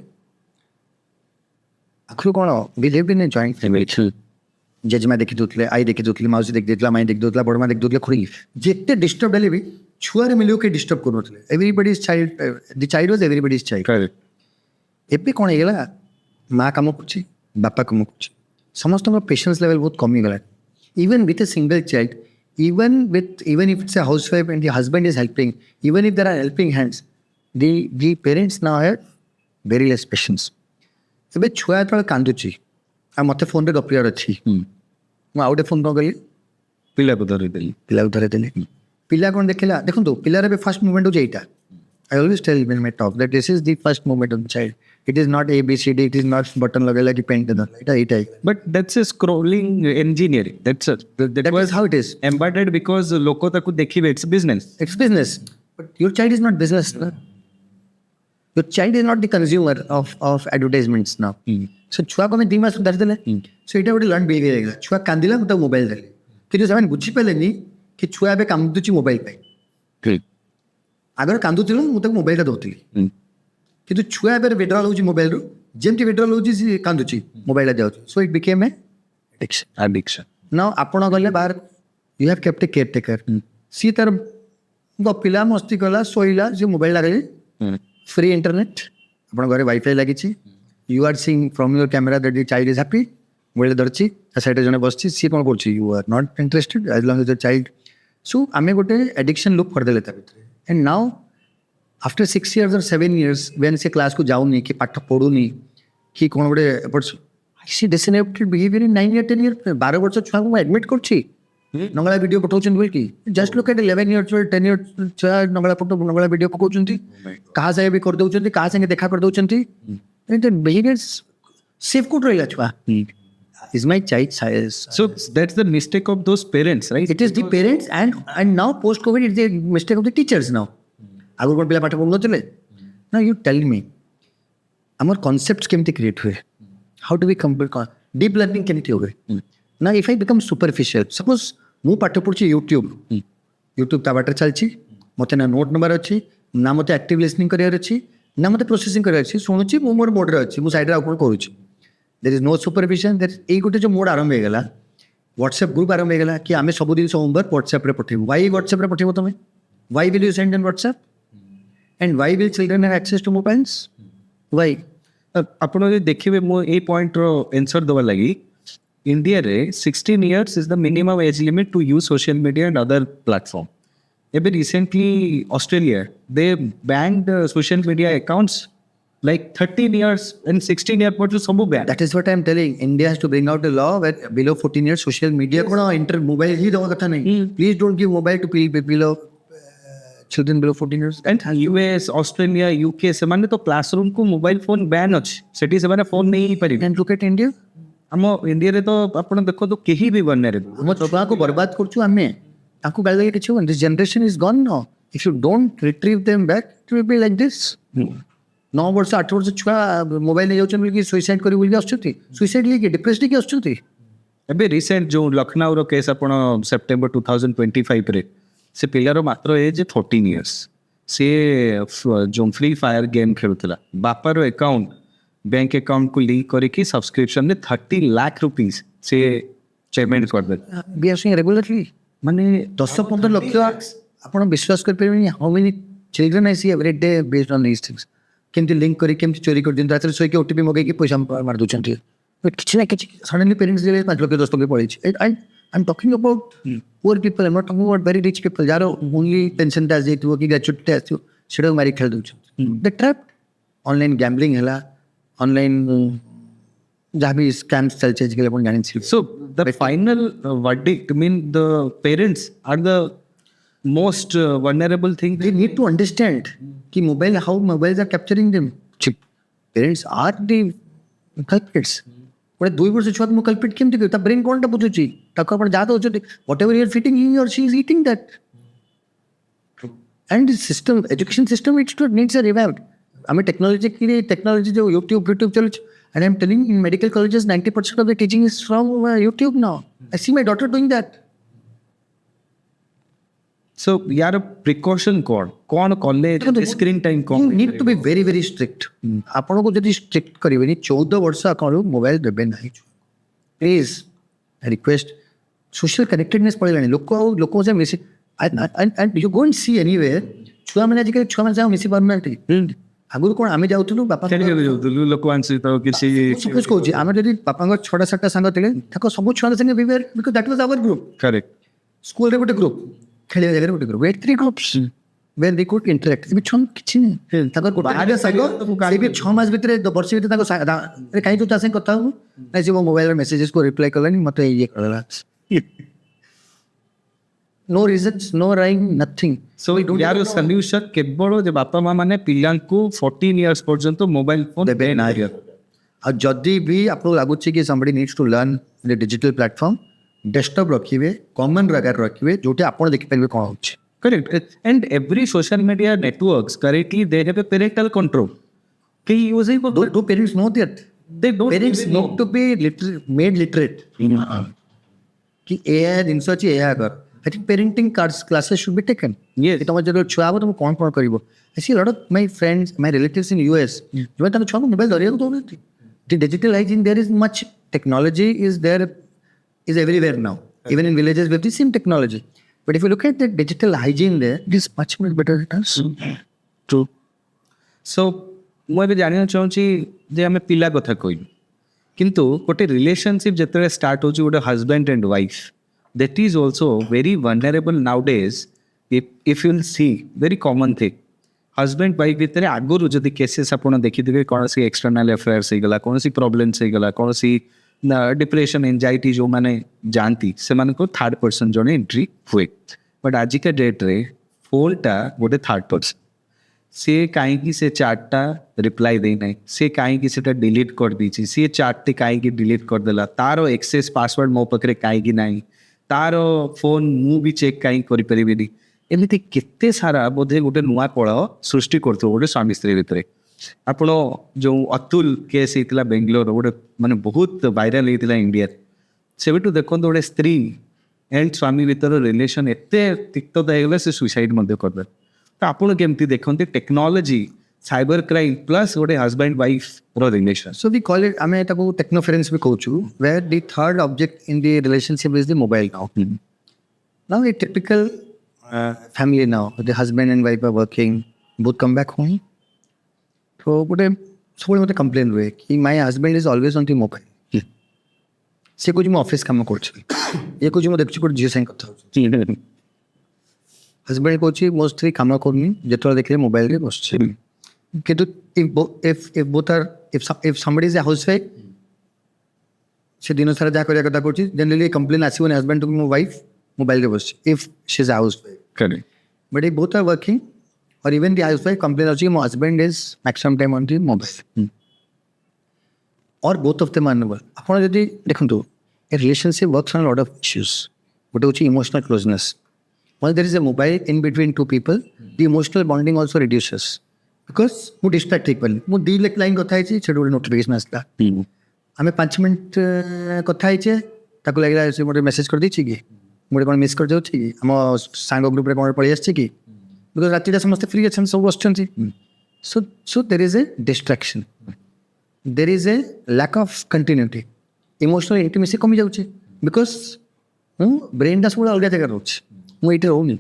ଆଖରୁ କ'ଣ we lived in a joint family. ଜେଜେମା ଦେଖି ଦେଉଥିଲେ, ଆଈ ଦେଖି ଦେଉଥିଲେ, ମାଉସୀ ଦେଖି ଦେଉଥିଲା, ମାଇଁ ଦେଖି ଦେଉଥିଲା, ବଡ଼ମା ଦେଖି ଦେଉଥିଲେ, ଖୁଡ଼ି ଯେତେ ଡିଷ୍ଟର୍ବ ହେଲେ ବି ଛୁଆରେ ମିଳିବ କେହି ଡିଷ୍ଟର୍ବ କରୁନଥିଲେ। Everybody is child, the child was everybody is child. ଏବେ କ'ଣ ହେଇଗଲା ମା କାମ କରୁଛି, ବାପା କାମ କରୁଛି, ସମସ୍ତଙ୍କର ପେସେନ୍ସ ଲେଭେଲ୍ ବହୁତ କମିଗଲା। Even with a single child, even if it's a housewife and the husband is helping, even if there are helping hands, the parents now have very less patience. ଏବେ ଛୁଆ ଯେତେବେଳେ କାନ୍ଦୁଛି ଆଉ ମୋତେ ଫୋନ୍ରେ ଗପିବାର ଅଛି, ମୁଁ ଆଉ ଗୋଟେ ଫୋନ୍ କ'ଣ କଲି ପିଲାକୁ ଧରିଦେଲି। ପିଲା କ'ଣ ଦେଖିଲା, ଦେଖନ୍ତୁ ପିଲାର ଏବେ ଫାଷ୍ଟ ମୁଭମେଣ୍ଟ ହେଉଛି ଏଇଟା। I always tell when I talk that this is the first movement of the child. It is not ABCD, it is not button lagala ki pen dena. It. But that's a scrolling engineering. That was how it is. Embedded because loko taku dekhibe, it's business. It's business. But your child is not business. No? Your child is not the consumer of advertisements now. So ଛୁଆ को मैं 2 ମାସ ଧରି ଦେଲେ, so ଏଇଟା ଗୋଟେ learn behaviour ହେଇଗଲା। ଛୁଆ କାନ୍ଦିଲା ମୁଁ ତାକୁ ମୋବାଇଲ ଦେଲି, କିନ୍ତୁ ସେମାନେ ବୁଝିପାରିଲେନି କି ଛୁଆ ଏବେ କାନ୍ଦୁଛି ମୋବାଇଲ ପାଇଁ। ଆଗରେ କାନ୍ଦୁଥିଲା ମୁଁ ତାକୁ ମୋବାଇଲଟା ଦେଉଥିଲି, କିନ୍ତୁ ଛୁଆ ଏବେ ୱିଡ୍ରଲ୍ ହେଉଛି ମୋବାଇଲରୁ, ଯେମିତି ୱିଡ୍ରଲ୍ ହେଉଛି ସେ କାନ୍ଦୁଛି ମୋବାଇଲଟା ଦିଆହେଉଛି। So it became a addiction. Now ଆପଣ ଗଲେ ବାହାର, you have kept a caretaker, ସିଏ ତାର ଗପିଲା, ମସ୍ତି କଲା, ଶୋଇଲା, ସେ ମୋବାଇଲ ଲାଗିଲେ, ଫ୍ରି ଇଣ୍ଟରନେଟ୍, ଆପଣ ଘରେ ୱାଇଫାଇ ଲାଗିଛି, you are seeing from your camera that the child is happy, mobile ଧରିଛି, ତା ସାଇଡ଼ରେ ଜଣେ ବସିଛି, ସିଏ କ'ଣ କରୁଛି, you are not interested as long as your child. So ଆମେ ଗୋଟେ ଆଡିକ୍ସନ୍ ଲୁପ୍ କରିଦେଲେ ତା ଭିତରେ। And now, after 6 years or 7 years, when se class ko jauni, ki path poduni, ki kon bode efforts, I see disconnected behavior in 9 year 10 year 12 ବର୍ଷ ଛୁଆକୁ ମୁଁ admit କରୁଛି ନଙ୍ଗଳା video ପଠାଉଛନ୍ତି ବୋଲିକି। Just look at 11 years old 10 years ଛୁଆ ନଙ୍ଗଳା video ପକାଉଛନ୍ତି, କାହା ସାଙ୍ଗେ ବି କରିଦେଉଛନ୍ତି, କାହା ସାଙ୍ଗେ ଦେଖା କରିଦେଉଛନ୍ତି। ବିହେଭିୟର ସେଫ୍ କୋଉଠି ରହିଲା ଛୁଆ? Is my child size? So that's the mistake of those parents, right? It is the parents and now post COVID it's the mistake of the teachers now. आगु कोन पिला पाठ पढुनथले ना, you tell me हमर concepts केमती create हुए, how do we complete deep learning केमती हो गए ना? If I become superficial, suppose मु पाठ पढुची YouTube ता बाटर चलची, मते ना नोट नंबर अछि, ना मते एक्टिव लिसनिंग करियर अछि, ना मते प्रोसेसिंग करियर अछि, सुनुची मु मोर मोड रे अछि, मु साइड रे आउट करूची। There is no supervision. एई गोटे जो मोड आरंभ होगला, व्हाट्सएप ग्रुप आरंभ होगला कि आमे सब दिन होमवर्क व्हाट्सएप रे पठेबो। Why व्हाट्सएप रे पठेबो तमे? Why will you send in WhatsApp? And why will children have access to mobiles? Why? ଆପଣ ଯଦି ଦେଖିବେ ମୁଁ ଏଇ ପଏଣ୍ଟର ଆନ୍ସର ଦେବା ଲାଗି, ଇଣ୍ଡିଆରେ 16 years is the minimum age limit to use social media and other platform. ଏବେ recently Australia they banned social media accounts like 13 years and 16 years पर जो सबू ban. That is what I am telling. India has to bring out a law where below 14 years social media को ना mobile ही दवा कथा नहीं. Please don't give mobile to below children below 14 years. And US, Australia, UK ସେମାନେ ତ classroom କୁ mobile phone ban ଅଛି, ସେଠି ସେମାନେ ଫୋନ୍ ନେଇ ପାରିବେ। And look at India. ଆମ ଇଣ୍ଡିଆରେ ତ ଆପଣ ଦେଖନ୍ତୁ କେହି ବି ବନ୍ୟାରେ ଆମ ଛୁଆକୁ ବର୍ବାଦ କରୁଛୁ ଆମେ, ତାଙ୍କୁ ଗାଳି ଦେଲେ କିଛି ହବନି। This generation is gone now. If you don't retrieve them back, it will be like this. 9 ବର୍ଷ 8 ବର୍ଷ ଛୁଆ ମୋବାଇଲ ନେଇଯାଉଛନ୍ତି ବୋଲିକି ସୁଇସାଇଡ୍ କରି ବୋଲିକି ଆସୁଛନ୍ତି, ସୁଇସାଇଡ୍ ହେଇକି ଡିପ୍ରେସ୍ଡ ହେଇକି ଆସୁଛନ୍ତି। ଏବେ ରିସେଣ୍ଟ ଯେଉଁ ଲକ୍ଷ୍ନୌର କେସ୍ ଆପଣ ସେପ୍ଟେମ୍ବର 2025ରେ, ସେ ପିଲାର ମାତ୍ର ଏଜ୍ 14 years, ସେ ଯେଉଁ ଫ୍ରି ଫାୟାର ଗେମ୍ ଖେଳୁଥିଲା, ବାପାର ଆକାଉଣ୍ଟ ବ୍ୟାଙ୍କ ଆକାଉଣ୍ଟକୁ ଲିଙ୍କ କରିକି ସବସ୍କ୍ରିପସନରେ 30 lakh rupees ସେ ପେମେଣ୍ଟ କରିଦେଲେ। ବି ଆସୁଛନ୍ତି ରେଗୁଲାରଲି, ମାନେ 10-15 ଲକ୍ଷ। ଆପଣ ବିଶ୍ୱାସ କରିପାରିବେନି how many children I C every day based on this things. କେମିତି ଲିଙ୍କ କରି କେମିତି ଚୋରି କରିଦିଅନ୍ତି, ରାତିରେ ଶୋଇକି ଓଟିପି ମଗେଇକି ପଇସା ମାରି ଦେଉଛନ୍ତି। କିଛି ନା କିଛି ସଡନଲି ପେରେଣ୍ଟସ୍ ଦେଲେ 5 ଲକ୍ଷ 10 ଲକ୍ଷ ପଳେଇଛି। I'm talking about poor people. I'm not talking about very rich people. ଯାହାର ଓନ୍ଲି ପେନ୍ସନ୍ଟା ଆସିଯାଇଥିବ କି ଗ୍ରାଚୁଇଟିଟା ଆସିଥିବ, ସେଟାକୁ ମାରି ଖେଳି ଦେଉଛନ୍ତି। The trap. ऑनलाइन गैम्बलिंग है, ऑनलाइन जहाँ भी स्कैम्स चलते हैं अपन जानी चाहिए. So the final verdict, I mean, the parents are the most vulnerable thing. They need to understand कि mobile, how mobiles are capturing them. Parents are the culprits. ଗୋଟେ 2 ବର୍ଷ ଛୁଆକୁ ମୁଁ culprit କେମିତି କରିବି? ତା ବ୍ରେନ୍ କ'ଣଟା ବୁଝୁଛି? ତାକୁ ଆପଣ ଯାହା ଦେଉଛନ୍ତି, whatever you are feeding, he or she is eating that. And the system, education system, it needs a revamp. हमें टेक्नोलॉजी जो YouTube चलुଛି, and I'm telling you, in medical colleges 90% of the teaching is from YouTube now. I see my daughter doing that. So यार precaution कौन college screen time कौन You need to be very very strict. आपन को जदि strict करिवेनी 14 वर्ष account mobile देबे नाही. Please I request. Social connectedness पड़ेलानी लोक से मिसी and you go and see anywhere छुआ माने आजिकल छुआ माने मिसी पारनांती. आगुर कोन आमे जाउथुलु बापा जाउथुलु लोक आंसी तो किसी सपोज कहूँ आमे जदि बापांग 6-7 सांग थिले ताको सब छुआ संगे behaviour because that was our group. Correct. School रे गोटे ग्रुप, खेलिया जगह गोटे ग्रुप, वे 3 groups where they could interact. भी छन किछि नै ताको गोटे संग गाड़ी भी 6 मास भीतर वर्ष भीतर ताको अरे काई तू ता संग कथा हो नै जे वो मोबाइल मेसेजेस को रिप्लाई करलानी मते ये करला. No reasons, no rhyme, nothing. So यार सॉल्यूशन केवल जे बापा मां माने पिल्लां को 14 इयर्स पर्यंत मोबाइल फोन देबे ना. और जदि भी आपको लागुछि कि somebody needs to learn the digital platform, desktop रखिए, कॉमन जगह रखिए जोटे आपण देखि परिबे कोन होछि. Correct. And every social media networks currently they have a parental control. Key using Do parents know that? they don't Parents even know. need to be made literate. कि ए जिनस अछि ए कर. I think parenting classes should be taken. Yes. कि तुम जब छुआ हो तुम कौन करिवो. I see a lot of my friends, my relatives in US, जो तने छुआ मोबाइल धरिया को दोनथि. The digital hygiene, there is much technology is there, is everywhere now. Even in villages we have the same technology. But if you look at the digital hygiene there, it is much better than us. True. So ମୁଁ ଏବେ ଜାଣିବାକୁ ଚାହୁଁଛି ଯେ ଆମେ ପିଲା କଥା କହିଲୁ କିନ୍ତୁ ଗୋଟେ ରିଲେସନସିପ୍ ଯେତେବେଳେ ଷ୍ଟାର୍ଟ ହେଉଛି ଗୋଟେ husband and wife that is also very vulnerable nowadays. If you'll see very common thing, husband wife ଭିତରେ ଆଗରୁ ଯଦି କେସେସ୍ ଆପଣ ଦେଖିଥିବେ କୌଣସି ଏକ୍ସଟର୍ନାଲ ଆଫେୟାର୍ସ ହେଇଗଲା, କୌଣସି ପ୍ରୋବ୍ଲେମ୍ସ ହେଇଗଲା, କୌଣସି डिप्रेशन एंजाइटी जो मैंने जानती से थर्ड पर्सन जड़े एंट्री हुए. बट आजिका डेट्रे फोनटा गोटे थर्ड पर्सन सी कहीं से चार्टा रिप्लाई देना सी कहीं से डिलीट कर दी सी चार्टे कहीं डिलीट करदेला तार एक्सेस पासवर्ड मो पाखे कहीं ना तार फोन मु भी चेक कहीं करें एमती केते सारा बोधे गोटे नुआ कल सृष्टि कर गोटे स्वामी स्त्री भितर. आपण जो अतुल केस होता बेंगलोर गोटे माने बहुत वायरल होता इंडिया से देखो गोटे स्त्री एंड स्वामी भीतर रिलेशन एत तिक्तता होगा से सुसाइड करदे. तो आपड़ केमती देखते टेक्नोलॉजी साइबर क्राइम प्लस गोटे husband wife relation. So we call it आमे ताको टेक्नोफेरेंस भी कहूछु where the third object in the relationship is the mobile now. Now a typical family now the husband and wife are working both come back home. तो गोटे सब मत complain हुए कि my husband is always on the mobile. से कुछ office काम कर कुछ देखी गोटे झील संग कथा हस्बैंड कौन मो स्त्री कम करनी जो देखिए मोबाइल बस किंतु if both are if somebody is a housewife से दिन सारा जहाँ करिया कथा करछि जनरली कंप्लेन आसीबनी हस्बैंड टू मो वाइफ मोबाइल रे बस if she is a housewife. Correct. But if both are working or even the housewife complain also my husband is maximum time on the mobile or both of them are unable. आपण जदि देखंतु a relationship works on a lot of issues. गोटे होछि emotional closeness. Once there is a mobile in between two people, the emotional bonding also reduces. Because मु distract થઈ पड़ली मु 2 line कथा ହେଇଛି छेड़ गोटे नोटिफिकेशन आसला आमे 5 मिनिट कथा ହେଇଛे ताको लागला से मोटे मेसेज कर दैछि कि मोटे कोन मिस कर जाउ छी कि हम सांग ग्रुप रे कोन पळि आछि कि बिकॉज राति समस्त फ्री अछन सब बसछन so there is a distraction, there is a lack of continuity, emotional intimacy कमी जाउ छी बिकॉज ब्रेन दा सब अलग जगह रहउछ मु इटे रहउनी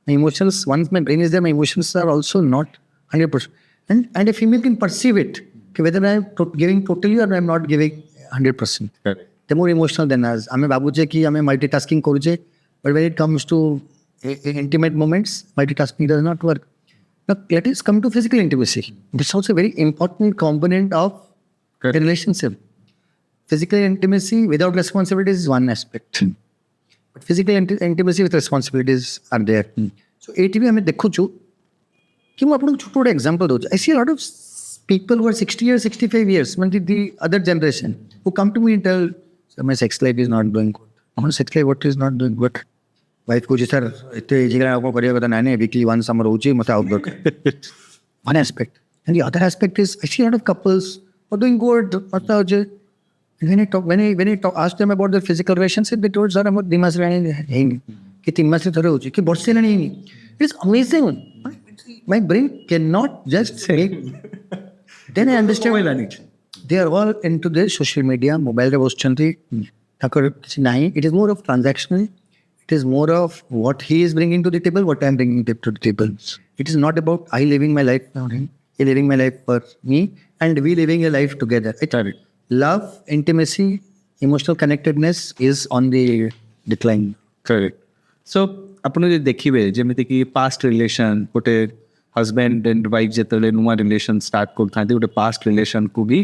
my emotions once my brain is there my emotions are also not 100%. And a female can perceive it whether I am giving totally or I am not giving 100%. Correct. They are more emotional than us. I am babuche ki I am multitasking koruche, but when it comes to intimate moments, multitasking does not work. Now, let us come to physical intimacy. This is also a very important component of a relationship. Physical intimacy without responsibilities is one aspect. But physical intimacy with responsibilities are there. So, ATV, I देखु कि मैं आपको छोटा छोटा example दूँ. I see a lot of people who are 60 years, 65 years, the other generation, who come to me and tell, "Sir, my sex life is not going good." My sex life, what is not doing good? Wife को जी sir इतने जगह आपको करिएगा तो नहीं weekly one summer होची मतलब outdoor. One aspect, and the other aspect is I see a lot of couples who are doing good. मतलब when I ask them about their physical relationship, they told, "Sir, हम 3 मास रहने हैं कि 3 मास से थोड़े होची कि वर्ष से नहीं." It's amazing. My brain cannot just say. Then I understand they are all into this social media, mobile रे it is more of transactional. It is more of what he is bringing to the table, what I am bringing to the table. It is not about I living my life for him, he living my life for me, and we living a life together. Love, intimacy, emotional connectedness is on the decline. Correct. So, ଆପଣ ଯଦି ଦେଖିବେ ଯେମିତିକି past relation ଗୋଟେ husband and wife ଯେତେବେଳେ ନୂଆ relation start କରୁଥାନ୍ତି ଗୋଟେ past ରିଲେସନ୍କୁ ବି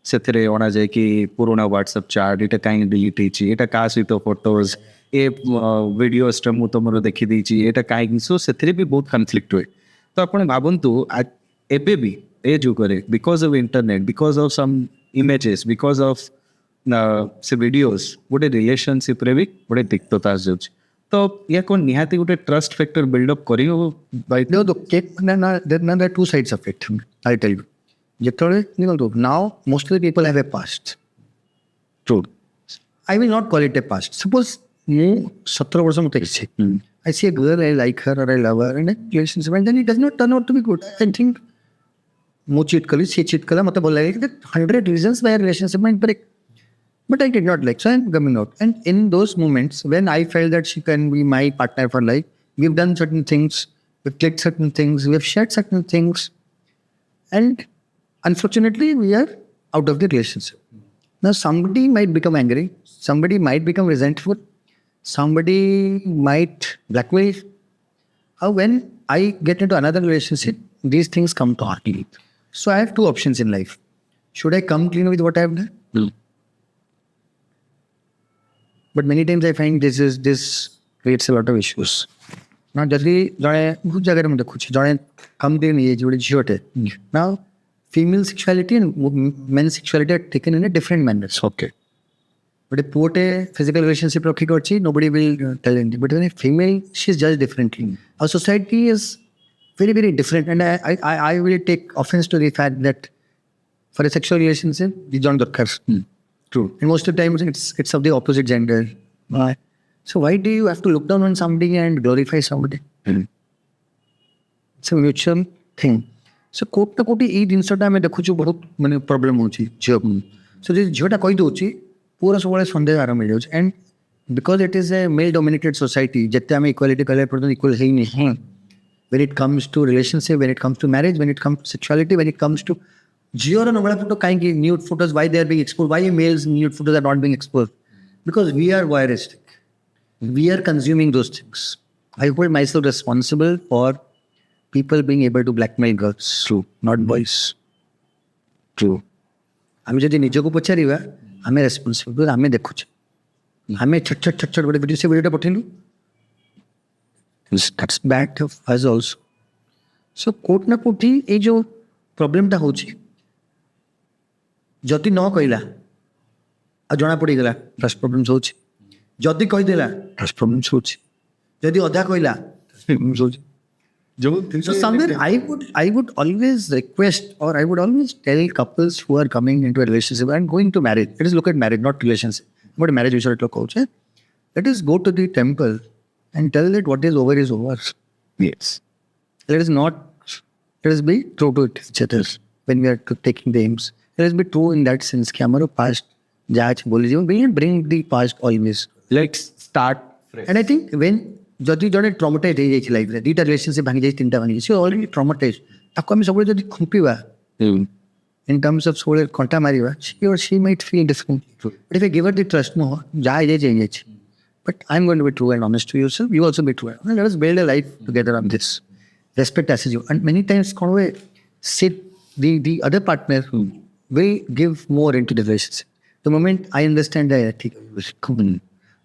ସେଥିରେ ଅଣାଯାଏ କି ପୁରୁଣା ହ୍ୱାଟ୍ସଆପ୍ ଚାଟ୍ ଏଇଟା କାହିଁକି ଡିଲିଟ୍ ହେଇଛି, ଏଇଟା କାହା ସହିତ ଫଟୋଜ୍, ଏ ଭିଡ଼ିଓସ୍ଟା ମୁଁ ତୁମର ଦେଖିଦେଇଛି, ଏଇଟା କାହିଁକି. ସୋ ସେଥିରେ ବି ବହୁତ କନଫ୍ଲିକ୍ଟ ହୁଏ. ତ ଆପଣ ଭାବନ୍ତୁ ଏବେ ବି ଏ ଯୁଗରେ because of internet, because of SUM images, because of ସେ ଭିଡ଼ିଓସ୍ ଗୋଟେ ରିଲେସନସିପ୍ରେ ବି ଗୋଟେ ତିକ୍ତତା ଆସିଯାଉଛି. ତ ଏହା କ'ଣ ନିହାତି ଗୋଟେ ଟ୍ରଷ୍ଟ ଫ୍ୟାକ୍ଟର ବିଲ୍ଡଅପ୍ କରିବ? There are two sides of it. I'll tell you. Now, most of the people have a past. True. I will not call it a past. Suppose I see a girl, I like her or I love her, and a relationship, and then it does not turn out to be good. I think, cheat kali, she cheat kala, matlab bola that 100 reasons why a relationship might break. But I did not like, so I'm coming out. And in those moments, when I felt that she can be my partner for life, we've done certain things, we've clicked certain things, we've shared certain things, and unfortunately, we are out of the relationship. Now, somebody might become angry, somebody might become resentful, somebody might blackmail. When I get into another relationship, these things come to heart. So I have two options in life. Should I come clean with what I have done? But many times I find this creates a lot of issues. Now, now, female sexuality and men's sexuality are taken in a different manner. Okay. But a poor physical relationship, nobody will tell anything. But when a female, she's judged differently. Our society is very, very different. And I will take offense to the fact that for a sexual relationship, these don't occur. True. And most of the time, it's of the opposite gender. So why do you have to look down on somebody and glorify somebody? It's a mutual thing. So कोट ना कोटी ये जिनसटा मैं देखुँ जो बहुत मने problem होची जब so जिस जोटा कोई तो होची पूरा सोवाले संदेह आराम मिल जाऊँ and because it is a male dominated society जितने हमें equality कलर पर तो equal है ही नहीं. When it comes to relationship, when it comes to marriage, when it comes to sexuality, when it comes to जियो ना बड़ा photo काहे की nude photos, why they are being exposed, why males nude photos are not being exposed? Because we are voyeuristic. We are consuming those things. I hold myself responsible for people being able to blackmail girls. True. Not boys. True. आमे जदि निजको पचारिबा आमे responsible आमे देखुछ आमे छट बड़े video से video पठेलु that's bad of us also. So कोट ना कोठी ए जो प्रॉब्लम ता होची जदि न कहिला आ जणा पड़ी गेला ट्रस्ट प्रॉब्लम्स होची जदि कहि देला ट्रस्ट प्रॉब्लम्स होची जदि अधा कहिला प्रॉब्लम्स होची. So somewhere I would always request or I would always tell couples who are coming into a relationship and going to marriage. Let us look at marriage, not relationship. But marriage we should look also. Let us go to the temple and tell that what is over is over. Yes. Let us be true to each other when we are taking the aims. Let us be true in that sense. कि हमारे past जांच बोली जीवन we will bring the past always. Let's start fresh. And I think when जदि जड़े traumatise हो जाइए life रे दीटा रिलेशनशिप भांगी जाए तीनटा भांगी जाए ऑलरेडी ट्रॉमाटाइज ताको हम सब जदि खुंपिबा in terms of Sole कंटा मारिबा she or she might feel differently. But if I give her the trust more जाए जाए but I'm going to be true and honest to you, so you also be true. Let us build a life together on this. respect as you. And many times, the other partner will give more into the relationship. The moment I understand that,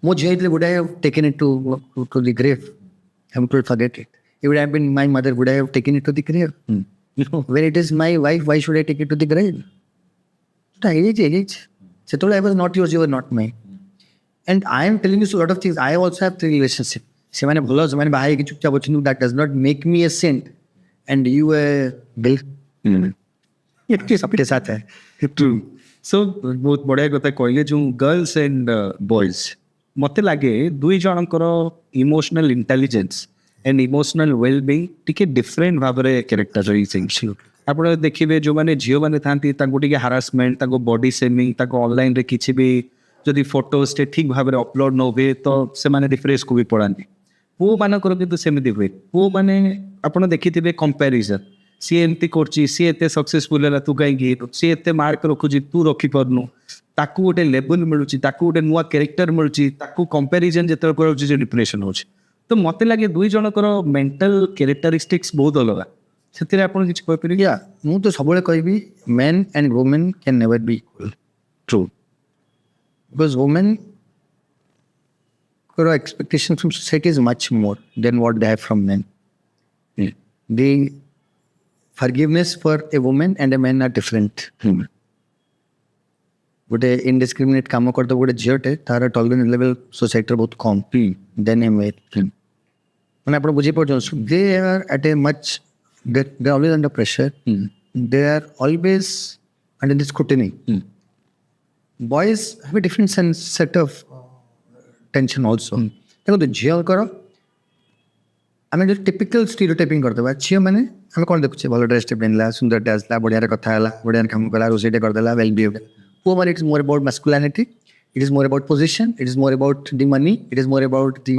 would I have taken it to the grave? I would forget it. It would have been my mother, would I have taken it to the grave? When it is my wife, why should I take it to the grave? So I was not yours, you were not mine. And I am telling you a lot of things. I also have 3 relationships. That does not make me a saint. And you a bill. सबके साथ है. True so बहुत बढ़िया कथा कहले जो girls and boys मते लागे दुई जनकर emotional intelligence and emotional wellbeing टिके डिफरेंट भाव में कैरेक्टराइजिंग आप देखिए जो मैंने झील मैंने था टे हारासमेंट बॉडी सेमिंग ऑनलाइन रे किसी भी जदि फोटोज टे ठीक भाव में अपलोड न हुए तो से डिप्रेस को भी पड़ाती पुओ मानकर किंतु सेमती हुए पुओ मैंने आप देखी कंपेरिजन सी एमती कर सक्सेसफुल है तू कहीं सी एत मार्क रखुची तू रखिपारनु ताकू गोटे लेवल मिलूँ गोटे नुआ कैरेक्टर मिलूँ कंपेरिजन जो कर डिप्रेशन हो तो मत लगे दुई जनकर मेंटल कैरेक्टरिस्टिक्स बहुत अलग से आप मुझे सब कहि main and women can never be equal true because women expectation from society is much more than what they have from men. The forgiveness for a woman and a man are different. गोटे indiscriminate काम करते गोटे झीटे तार tolerance level society बहुत कम then ए mail मैंने आप बुझी पार्छ they are at a much they are always under pressure they are always under the scrutiny boys have a different set of tension also देखो तो झील कर आम जो टिपिकल स्टीरियोटाइपिंग करदे झील मैंने आम कौन देखुचे भल ड्रेस पिंधला सुंदर आसला बढ़िया कथा है बढ़िया काम कला रोषेटे करदेला वेल बिहेव्ड पुओ मैंने it is more about masculinity it is more about position it is more about the money it is more about the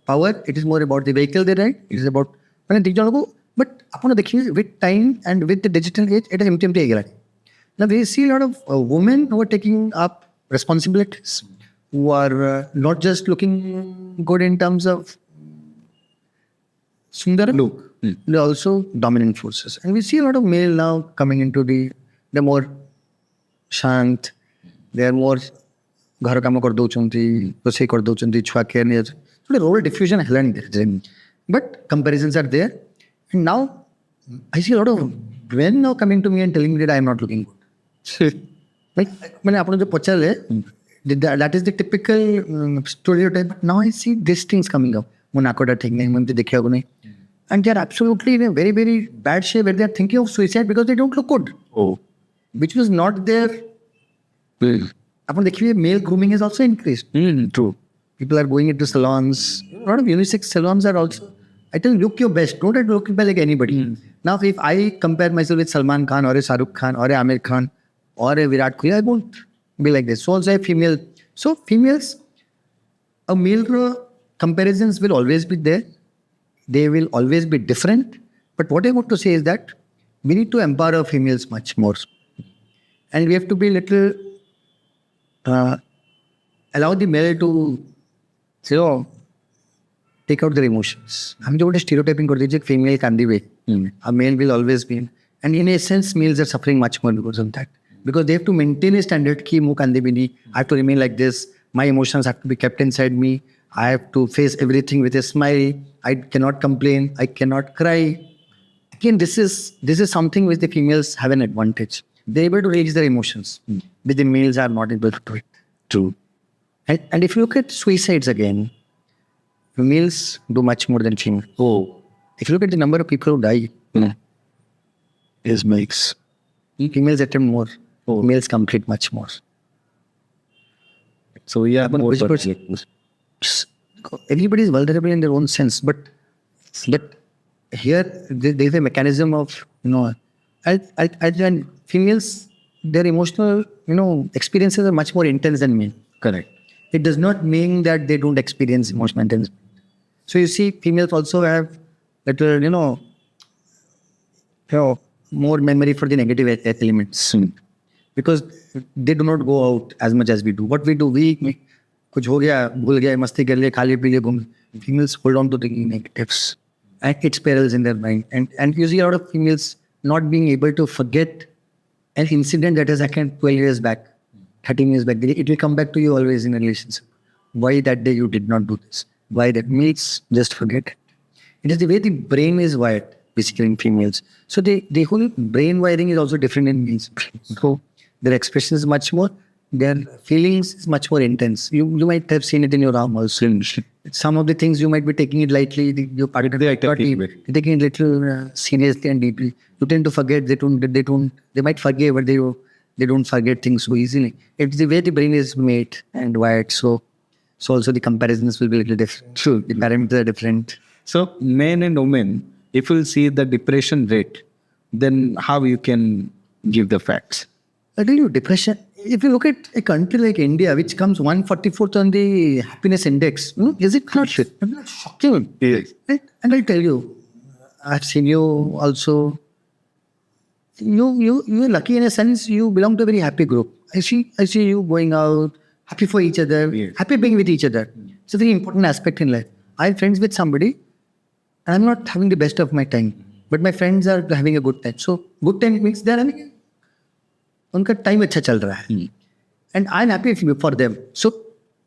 power it is more about the vehicle they right it is about मैंने दी जन को but आप देखिए with time and with the digital age एट एमटी एमटी हो गला we see lot of women who are taking up responsibilities who are not just looking good in terms of Sundara look, they're also dominant forces. And we see a lot of male now coming into the more shant, they are more घर काम कर दौरान रोषे कर दौरान छुआ care नहीं थोड़े role diffusion है but comparisons are there and now I see lot of men now coming to me and telling me that I am not looking good. Like मैंने आपने जो पचाले that is the typical stereotype. But now I see these things coming up. मो नाकोटा ठीक नहीं मुझे देखा को नहीं and they are absolutely in a very very bad shape where they are thinking of suicide because they don't look good. Oh, which was not there. आपने देखिए male grooming has also increased. True. People are going into salons. A lot of unisex salons are also. I tell you, look your best. Don't try to look like anybody. Now, if I compare myself with Salman Khan or a Shahrukh Khan or a Amir Khan or a Virat Kohli, I won't be like this. So also a female. So females, a male comparisons will always be there. They will always be different. But what I want to say is that we need to empower our females much more. And we have to be little, allow the male to, you know, take out their emotions. हम जो बोलते stereotyping कर दीजिए female can be way. A male will always be. And in a sense, males are suffering much more because of that. Because they have to maintain a standard कि मुँह कांदे भी नहीं. I have to remain like this. My emotions have to be kept inside me. I have to face everything with a smile. I cannot complain. I cannot cry. Again, this is something which the females have an advantage. They're able to release their emotions. But the males are not able to do it. True. And if you look at suicides again, males do much more than females. Oh, If you look at the number of people who die, is makes. females attempt more. Males complete much more. So yeah, But more which person- everybody is vulnerable in their own sense, but here there is a mechanism of and females, their emotional experiences are much more intense than men. Correct. It does not mean that they don't experience emotional intensity. So you see, females also have little more memory for the negative elements because they do not go out as much as we do. What we do, we कुछ हो गया भूल गया मस्ती कर लिए खा लिए पी लिए घूम. Females hold on to the negatives. and it spirals in their mind. And you see a lot of females not being able to forget an incident that has happened 12 years back, 13 years back. It will come back to you always in a relationship. Why that day you did not do this? Why that means just forget. It is the way the brain is wired, basically in females. So the whole brain wiring is also different in males. So their expression is much more, their feelings is much more intense. You might have seen it in your arm also. Some of the things you might be taking it lightly. Your partner They are taking it little seriously and deeply. You tend to forget. They might forgive, but they don't forget things so easily. It's the way the brain is made and wired. So also the comparisons will be a little different. True. The parameters are different. So men and women, if you see the depression rate, then how you can give the facts? I tell you, depression. If you look at a country like India, which comes 144th on the happiness index, is it not shocking? Yes. Right? And I tell you, I've seen you also. You're lucky in a sense. You belong to a very happy group. I see you going out, happy for each other, Yes. happy being with each other. It's a very important aspect in life. I'm friends with somebody, and I'm not having the best of my time, but my friends are having a good time. So good time means they're having उनका time अच्छा चल रहा है and I am happy for them so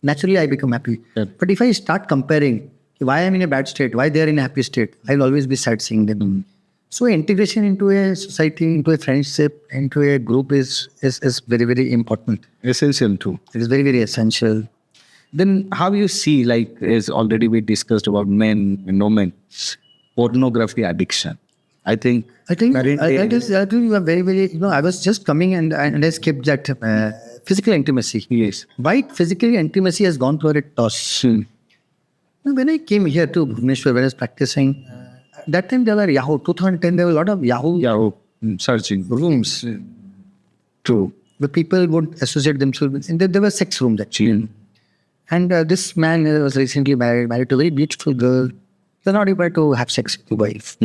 naturally I become happy. But if I start comparing why I'm in a bad state, why they're in a happy state, I'll always be sad seeing them. So integration into a society, into a friendship, into a group is very, very important. Essential too. It is very, very essential. Then how you see, like as already we discussed about men and women, pornography addiction. I think I think you are very, very, I was just coming and I skipped that physical intimacy. Yes. Why physical intimacy has gone through a toss. Now, when I came here to Bhubaneswar, when I was practicing, that time there were Yahoo, 2010, there were a lot of Yahoo searching rooms. True. Where people would associate themselves with, and there were sex rooms actually. And this man was recently married to a very beautiful girl. They're not able to have sex with the wife.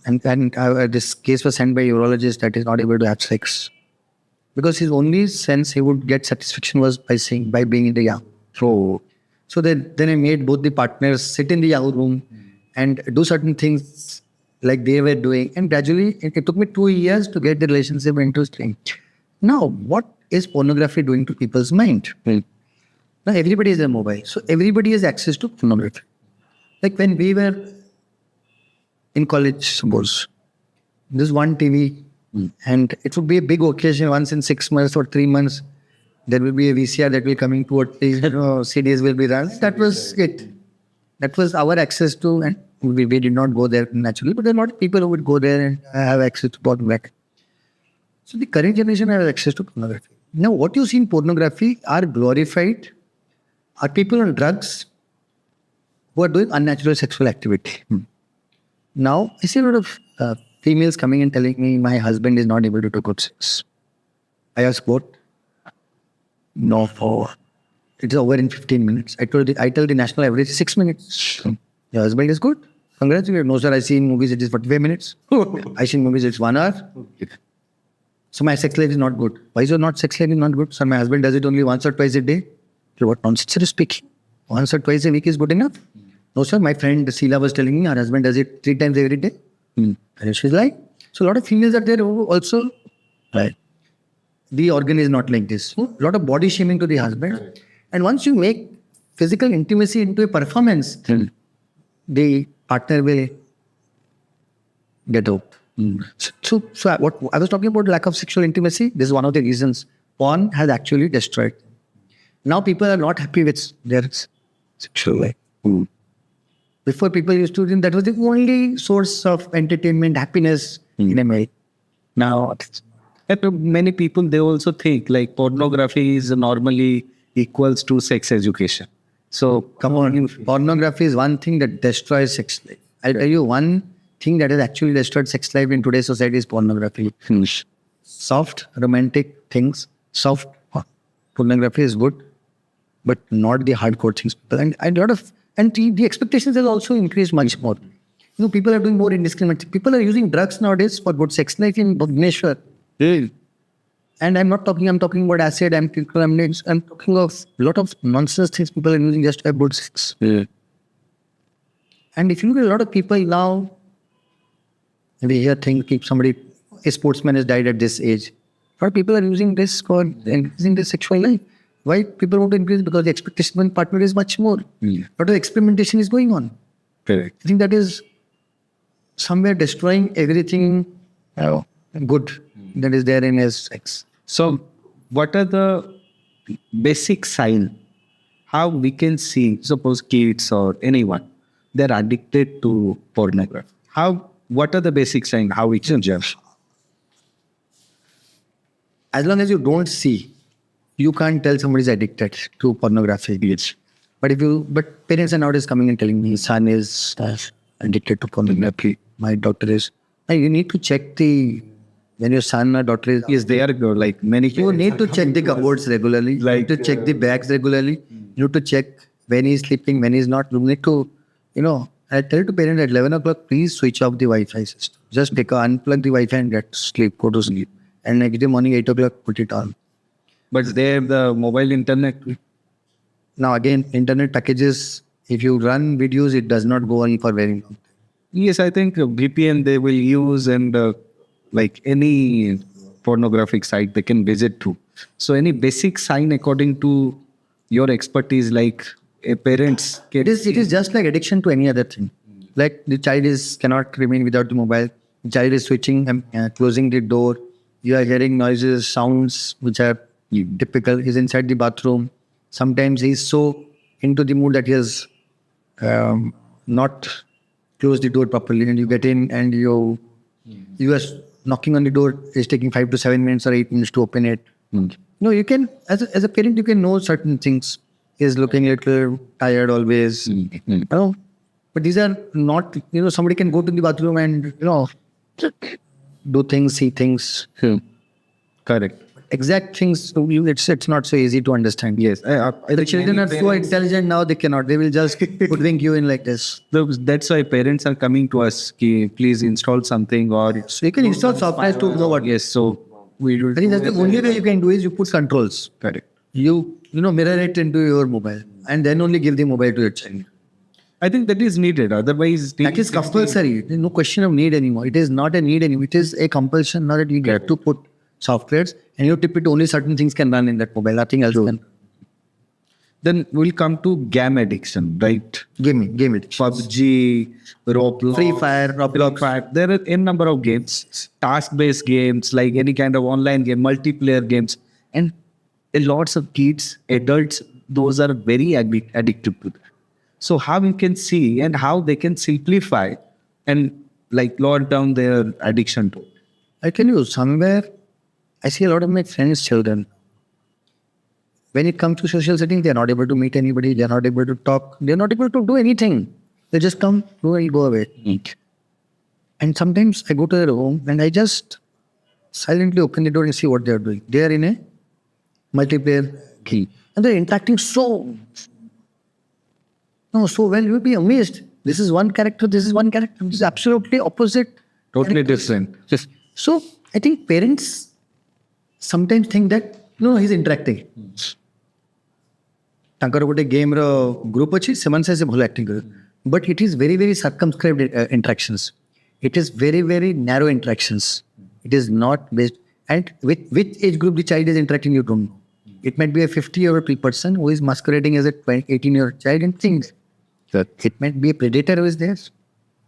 And this case was sent by a urologist that is not able to have sex. Because his only sense he would get satisfaction was by being in the Yahoo. So then I made both the partners sit in the Yahoo room and do certain things like they were doing. And gradually, it took me 2 years to get the relationship interesting. Now, what is pornography doing to people's mind? Now, everybody is a mobile. So everybody has access to pornography. Like when we were in college, suppose, there's one TV and it would be a big occasion once in 6 months or 3 months. There will be a VCR that will coming to what CDs will be run. That was it. That was our access to, and we did not go there naturally, but there are a lot of people who would go there and have access to pornography. So the current generation has access to pornography. Now, what you see in pornography are glorified, are people on drugs who are doing unnatural sexual activity. Now, I see a lot of females coming and telling me, my husband is not able to do good sex. I ask, what? No, it's over in 15 minutes. I tell the national average is 6 minutes. Your husband is good. Congratulations. No, sir, I see in movies it is 45 minutes. I see in movies it's 1 hour. So my sex life is not good. Why is your sex life is not good? Sir, my husband does it only once or twice a day. So what nonsense are you speaking? Once or twice a week is good enough? No, sir, my friend Sheila was telling me her husband does it 3 times every day. And she's like, so a lot of females are there who also, right? The organ is not like this. A lot of body shaming to the husband. And once you make physical intimacy into a performance, the partner will get out. So what I was talking about, lack of sexual intimacy, this is one of the reasons porn has actually destroyed. Now people are not happy with their sexual life. Before people used to think that was the only source of entertainment, happiness in a marriage. Now, many people, they also think like pornography is normally equals to sex education. So come on, pornography is one thing that destroys sex life. I'll tell you one thing that has actually destroyed sex life in today's society is pornography. Soft, romantic things, soft pornography is good, but not the hardcore things. And the expectations have also increased much more. People are doing more indiscriminate. People are using drugs nowadays for good sex life in Bhubaneswar. And I'm talking about acid, I'm talking of a lot of nonsense things people are using just to have good sex. And if you look at a lot of people now, we hear things, keep somebody, a sportsman has died at this age. A lot of people are using this for increasing their sexual life. Why people want to increase? Because the expectation of one partner is much more. A lot of experimentation is going on. Correct. I think that is somewhere destroying everything good that is there in his sex. So, what are the basic signs how we can see, suppose kids or anyone, they're addicted to pornography? What are the basic signs? How we can judge? As long as you don't see, you can't tell somebody is addicted to pornography. Yes. But parents are nowadays coming and telling me, son is addicted to pornography. My daughter is. And you need to check when your son or daughter is There, like many. You need to check the cupboards regularly. You need to check the bags regularly. You need to check when he's sleeping, when he's not. You need to, I tell to parents at 11 o'clock, please switch off the Wi-Fi system. Just unplug the Wi-Fi and go to sleep. And next day morning, 8 o'clock, put it on. But they have the mobile internet. Now again, internet packages, if you run videos, it does not go on for very long. Yes, I think VPN they will use and like any pornographic site they can visit to. So any basic sign according to your expertise, like a parents can. It is just like addiction to any other thing. Like the child cannot remain without the mobile. The child is switching and closing the door. You are hearing noises, sounds which are typical. He's inside the bathroom. Sometimes he's so into the mood that he has not closed the door properly, and you get in and you are knocking on the door. It's taking 5 to 7 minutes or 8 minutes to open it. No, you can as a parent you can know certain things. He's looking a little tired always. But these are not. Somebody can go to the bathroom and do things, see things. Correct. Exact things to you, it's not so easy to understand. Yes. The children are so intelligent now, they cannot. They will just hoodwink you in like this. That's why parents are coming to us. Please install something or. So you can install software to know what. Yes. So we will. I think that's the only way you can do is you put controls. Correct. You mirror it into your mobile and then only give the mobile to your child. I think that is needed. Otherwise, that is compulsory. There's no question of need anymore. It is not a need anymore. It is a compulsion. Now that you get to put softwares and you tip it, only certain things can run in that mobile. Nothing else can. Then we'll come to game addiction, right? Game it. PUBG, Roblox, Free Fire, Roblox. There are a number of games, task-based games, like any kind of online game, multiplayer games, and lots of kids, adults, those are very addicted to that. So how you can see and how they can simplify and like lower down their addiction to it. I tell you, somewhere I see a lot of my friends' children. When it comes to social settings, they are not able to meet anybody. They are not able to talk. They are not able to do anything. They just come, go and go away. And sometimes I go to their home and I just silently open the door and see what they are doing. They are in a multiplayer game. And they're interacting so well. You'll be amazed. This is one character, this is one character. This is absolutely opposite. Totally different. So I think parents sometimes think that, he's interacting. ତାଙ୍କର ଗୋଟେ ଗେମ୍ର group ଅଛି ସେମାନେ ସେ ଭଲ acting କରିବେ but it is very very circumscribed interactions. It is very very narrow interactions. It is not based and with which age group the child is interacting you don't know. It might be a 50-year-old person who is masquerading as a 18-year-old child and thinks that it might be a predator who is there.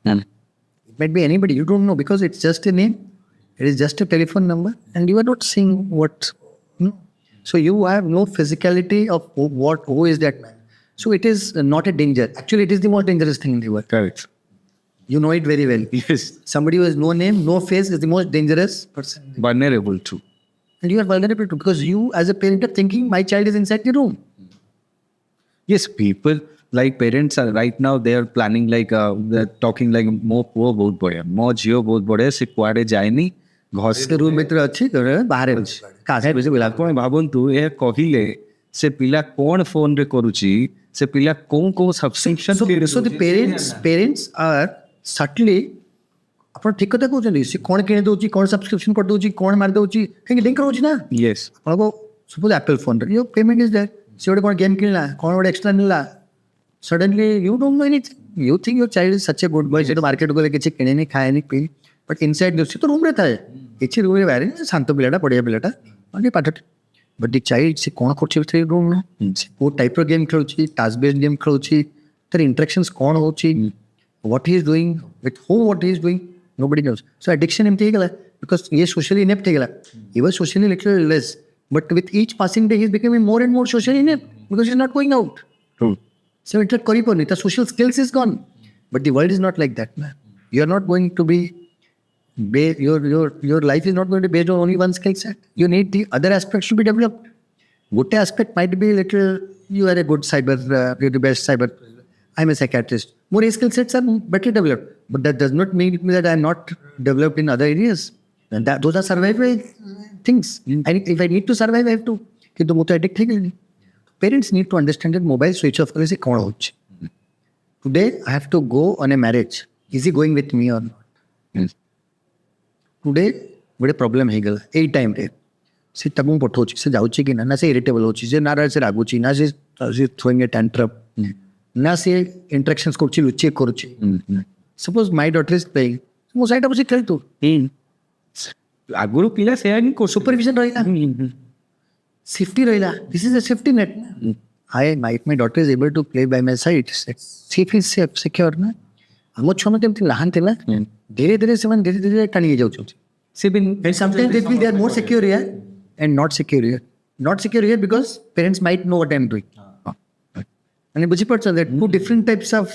It might be anybody, you don't know because it's just a name. It is just a telephone number and you are not seeing what. So you have no physicality of who is that man. So it is not a danger. Actually, it is the most dangerous thing in the world. Correct. You know it very well. Yes. Somebody who has no name, no face is the most dangerous person. Vulnerable too. And you are vulnerable too because you as a parent are thinking my child is inside the room. Yes, people like parents are right now they are planning like they're talking like ମୋ ପୁଅ ବହୁତ ବଢିଆ ମୋ ଝିଅ ବହୁତ ବଢିଆ ସେ କୁଆଡେ ଯାଏନି ଘରେ ରୁମ୍ ଭିତରେ ଅଛି ବାହାରେ ଅଛି ଆପଣ ଭାବନ୍ତୁ ଏହା କହିଲେ ସେ ପିଲା କ'ଣ ଫୋନରେ କରୁଛି ସେ ପିଲା କୋଉ subscription so the parents are subtly ଆପଣ ଠିକ କଥା କହୁଛନ୍ତି ସେ କ'ଣ କିଣି ଦଉଛି କ'ଣ ସବସ୍କ୍ରିପସନ କରିଦଉଛି କ'ଣ ମାରି ଦଉଛି କାହିଁକି ଲିଙ୍କ ରହୁଛି ନା ୟେସ୍ ଆପଣଙ୍କ ସପୋଜ ଆପଲ୍ ଫୋନରେ ୟୋର ପେମେଣ୍ଟ ଇଜ ଦେୟାର ସେ ଗୋଟେ କ'ଣ ଗେମ୍ କିଣିଲା କ'ଣ ଗୋଟେ ଏକ୍ସଟ୍ରା ନେଲା suddenly you don't know anything You think your child is such a good boy, से तो मार्केट को लेके किसी किने नहीं खाए नहीं पी, but inside दोस्त तो रूम रहता है, किसी रूम में बाहर नहीं शांत पिलाटा बढ़िया पिलाटा, और ये पाठक, but the child से कौन खोचे उस रूम में, वो टाइप ऑफ गेम खेलुची, टास्क बेस्ड गेम खेलुची, तेरे इंटरेक्शंस कौन होची, what he is doing, with whom what he is doing, nobody knows. So addiction empty गला, because ये socially inept गला, he was socially little less, but with each passing day he is becoming more and more socially inept because he is not going out. True. So interact kari pani, the social skills is gone. But the world is not like that, man. You are not going to be your life is not going to be based on only one skill set. You need the other aspects to be developed. Good aspect might be little. You are a good cyber, you're the best cyber. I'm a psychiatrist. More skill sets are better developed, but that does not mean that I'm not developed in other areas. And that those are survival things. And if I need to survive, I have to. कि तो मुझे addict है कि नहीं? Parents need to understand that mobile switch off करे से कौन होच. Today I have to go on a marriage. Is he going with me or not? Yes. Today बड़े problem है गल. ए time रे से तब हम पठोची से जाऊची कि ना से irritable होची से ना से रागुची ना से throwing a tantrum ना से interactions कोची लुच्चे कोची. Suppose my daughter is playing. वो साइड अब से खेल तो. आगुरु पिला से आगे को Supervision रहेगा. Safety रहेगा. This is a safety net. My daughter is able to play by my side. Safe is safe, secure ना. हम छुआ में तेम लहान तेला. धीरे-धीरे से मन धीरे-धीरे टाली जाऊ चुकी. And sometimes they feel they are more secure here and not secure here. Not secure here because parents might know what I am doing. And बुझी पड़ता है that two different types of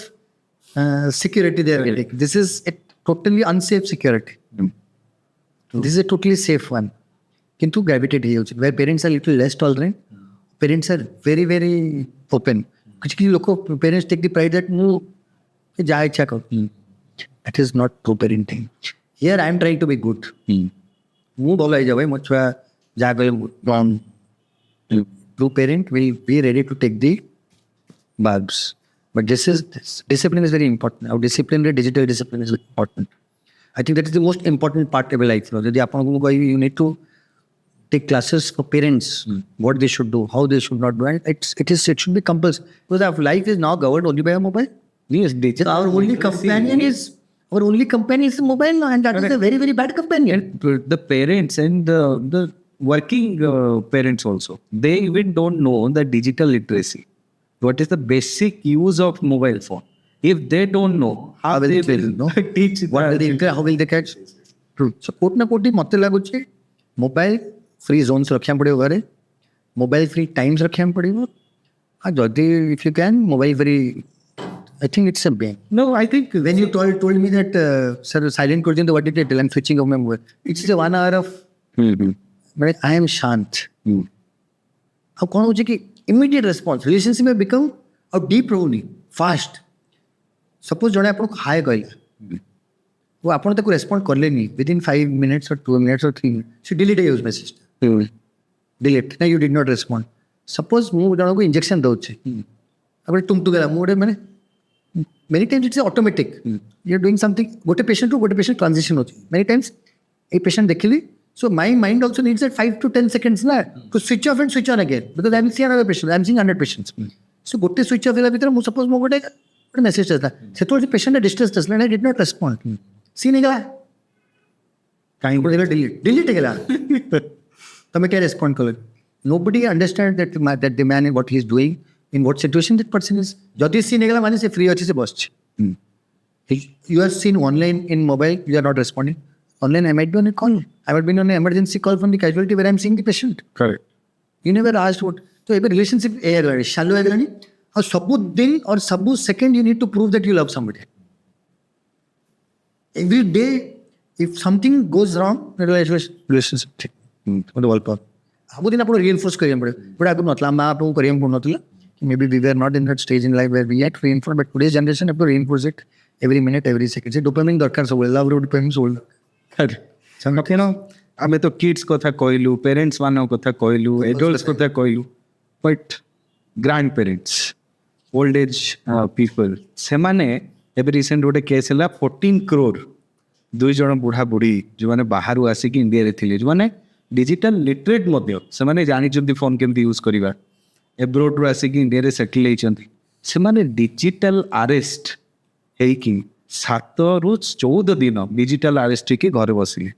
security they are getting. This is a totally unsafe security. This is a totally safe one. किंतु gravitate है उसे. Where parents are little less tolerant, parents are very very open. कुछ लोग को parents take the pride that no जा इच्छा करो. That is not true parenting. Here I am trying to be good. मुँह बोला जाए मुझे जा गए. True parent will be ready to take the bulbs. But this discipline is very important. Our discipline, digital discipline is very important. I think that is the most important part of life. You need to take classes for parents, what they should do, how they should not do. And it should be compulsory. Because our life is now governed only by a mobile. Yes, Our only companion is mobile, and that is a very, very bad companion. The parents and the working parents also, they even don't know the digital literacy. What is the basic use of mobile phone? If they don't know, how they will know? Teach What will they how will they catch? True. So कोट ना कोटी मत लागू चे mobile free zones रखिया पड़े घरे mobile free times रखिया पड़े वो हाँ जल्दी if you can mobile free. I think it's a bang. No, I think When you told me that sir silent कर दिया what did you tell? I'm switching off my mobile. It's a 1 hour of but I am shant. अब कौन हो कि immediate response relationship में become a deep role fast. Suppose जड़े आपको हाय कहला वो आपने तक रेस्पॉन्ड कर लेनी within 5 minutes or 2 minutes or 3 minutes. So delete use message. Delete. Now you did not respond. Suppose ମୁଁ ଜଣକୁ को injection ଦଉଛି अब तुम तो गला मोड़े मैंने many times it's automatic. You're doing something गोटे patient to गोटे patient transition होती many times a patient देखली so my mind also needs that 5 to 10 seconds ना to switch off and switch on again because I'm seeing another patient. I'm seeing 100 patients. So गोटे switch off होला भीतर ମୁଁ suppose ମୁଁ गोटे message देता सेतोल patient ने distress दसला and I did not respond. See नहीं गला कहीं को delete गला तो मैं क्या respond करूँ? Nobody understands that the man what he is doing in what situation that person is. जब see नहीं गला माने से free अच्छे से बस. You are seen online in mobile. You are not responding. Online I might be on a call. I might be on an emergency call from the casualty where I am seeing the patient. correct. You never asked what. So a relationship है shallow है नहीं. और सब दिन और सब second you need to prove that you love somebody. Every day, if something goes wrong, relationship ठीक. On the wall पर. अब दिन आपको reinforce करिए पड़े. But आपको मतलब मैं आपको करिए पड़े मतलब maybe we were not in that stage in life where we had reinforce, but today's generation have to reinforce it every minute, every second. So dopamine दरकार सब love dopamine सब. ଆମେ ତ kids କଥା କହିଲୁ parents ମାନଙ୍କ କଥା କହିଲୁ adults କଥା କହିଲୁ but grandparents old age people ସେମାନେ ଏବେ recent ଗୋଟେ case ହେଲା 14 crore 2 ଜଣ ବୁଢା ବୁଢୀ ଯୋଉମାନେ ବାହାରୁ ଆସିକି ଇଣ୍ଡିଆରେ ଥିଲେ ଯୋଉମାନେ ଡିଜିଟାଲ ଲିଟରେଟ୍ ମଧ୍ୟ ସେମାନେ ଜାଣିଛନ୍ତି ଫୋନ୍ କେମିତି ୟୁଜ୍ କରିବା ଏବ୍ରୋଡରୁ ଆସିକି ଇଣ୍ଡିଆରେ ସେଟଲ୍ ହେଇଛନ୍ତି ସେମାନେ ଡିଜିଟାଲ ଆରେଷ୍ଟ ହେଇକି 7 ରୁ 14 ଦିନ ଡିଜିଟାଲ ଆରେଷ୍ଟ ହେଇକି ଘରେ ବସିଲେ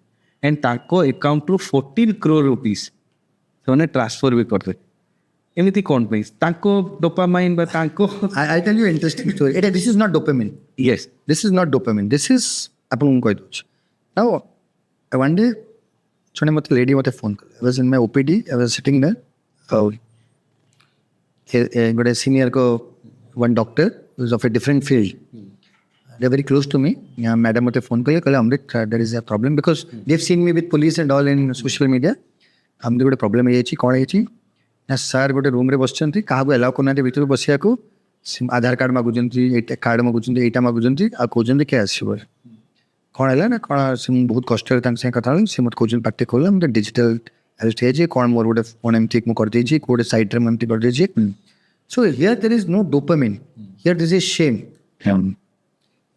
ଏଣ୍ଡ ତାଙ୍କ ଆକାଉଣ୍ଟରୁ 14 crore rupees ସେମାନେ ଟ୍ରାନ୍ସଫର ବି କରିଦେଲେ। ଏମିତି କ'ଣ ପାଇଁ ତାଙ୍କ ଡୋପାମାଇନ୍ ବା ତାଙ୍କ I tell you an interesting story. This is not dopamine. Yes This is not dopamine. This is ଆପଣଙ୍କୁ କହିଦେଉଛି। Now, one day, ଜଣେ ମୋତେ lady ମୋତେ phone କଲେ। I was in my OPD. I was sitting there. ଗୋଟେ senior one doctor who is of a different field. They are very close to me. Madam ମୋତେ phone କଲେ କହିଲେ Amrit, there is a problem because they have seen me with police and all in social media. ଆମକୁ ଗୋଟେ problem ହେଇଯାଇଛି। କ'ଣ ହେଇଛି ନା sir ଗୋଟେ ରୁମ୍ରେ ବସିଛନ୍ତି, କାହାକୁ ଆଲାଉ କରୁନାହାନ୍ତି ଭିତରକୁ ବସିବାକୁ। ଆଧାର କାର୍ଡ଼ ମାଗୁଛନ୍ତି, ଏଇଟା କାର୍ଡ଼ ମାଗୁଛନ୍ତି, ଏଇଟା ମାଗୁଛନ୍ତି, ଆଉ କହୁଛନ୍ତି କିଏ ଆସିବ। କ'ଣ ହେଲା ନା କ'ଣ ସେ ମୁଁ ବହୁତ କଷ୍ଟରେ ତାଙ୍କ ସାଙ୍ଗେ କଥା ହେଲି। ସେ ମୋତେ କହୁଛନ୍ତି ପାର୍ଟି ଖୋଲା ମୋତେ ଡିଜିଟାଲ ଆରେଷ୍ଟ ହେଇଯାଇଛି, କ'ଣ ମୋର ଗୋଟେ ଫୋନ୍ ଏମିତି ମୁଁ କରିଦେଇଛି, ଗୋଟେ ସାଇଟ୍ରେ ମୁଁ ଏମିତି କରିଦେଇଛି। So here there is no dopamine, here this is same.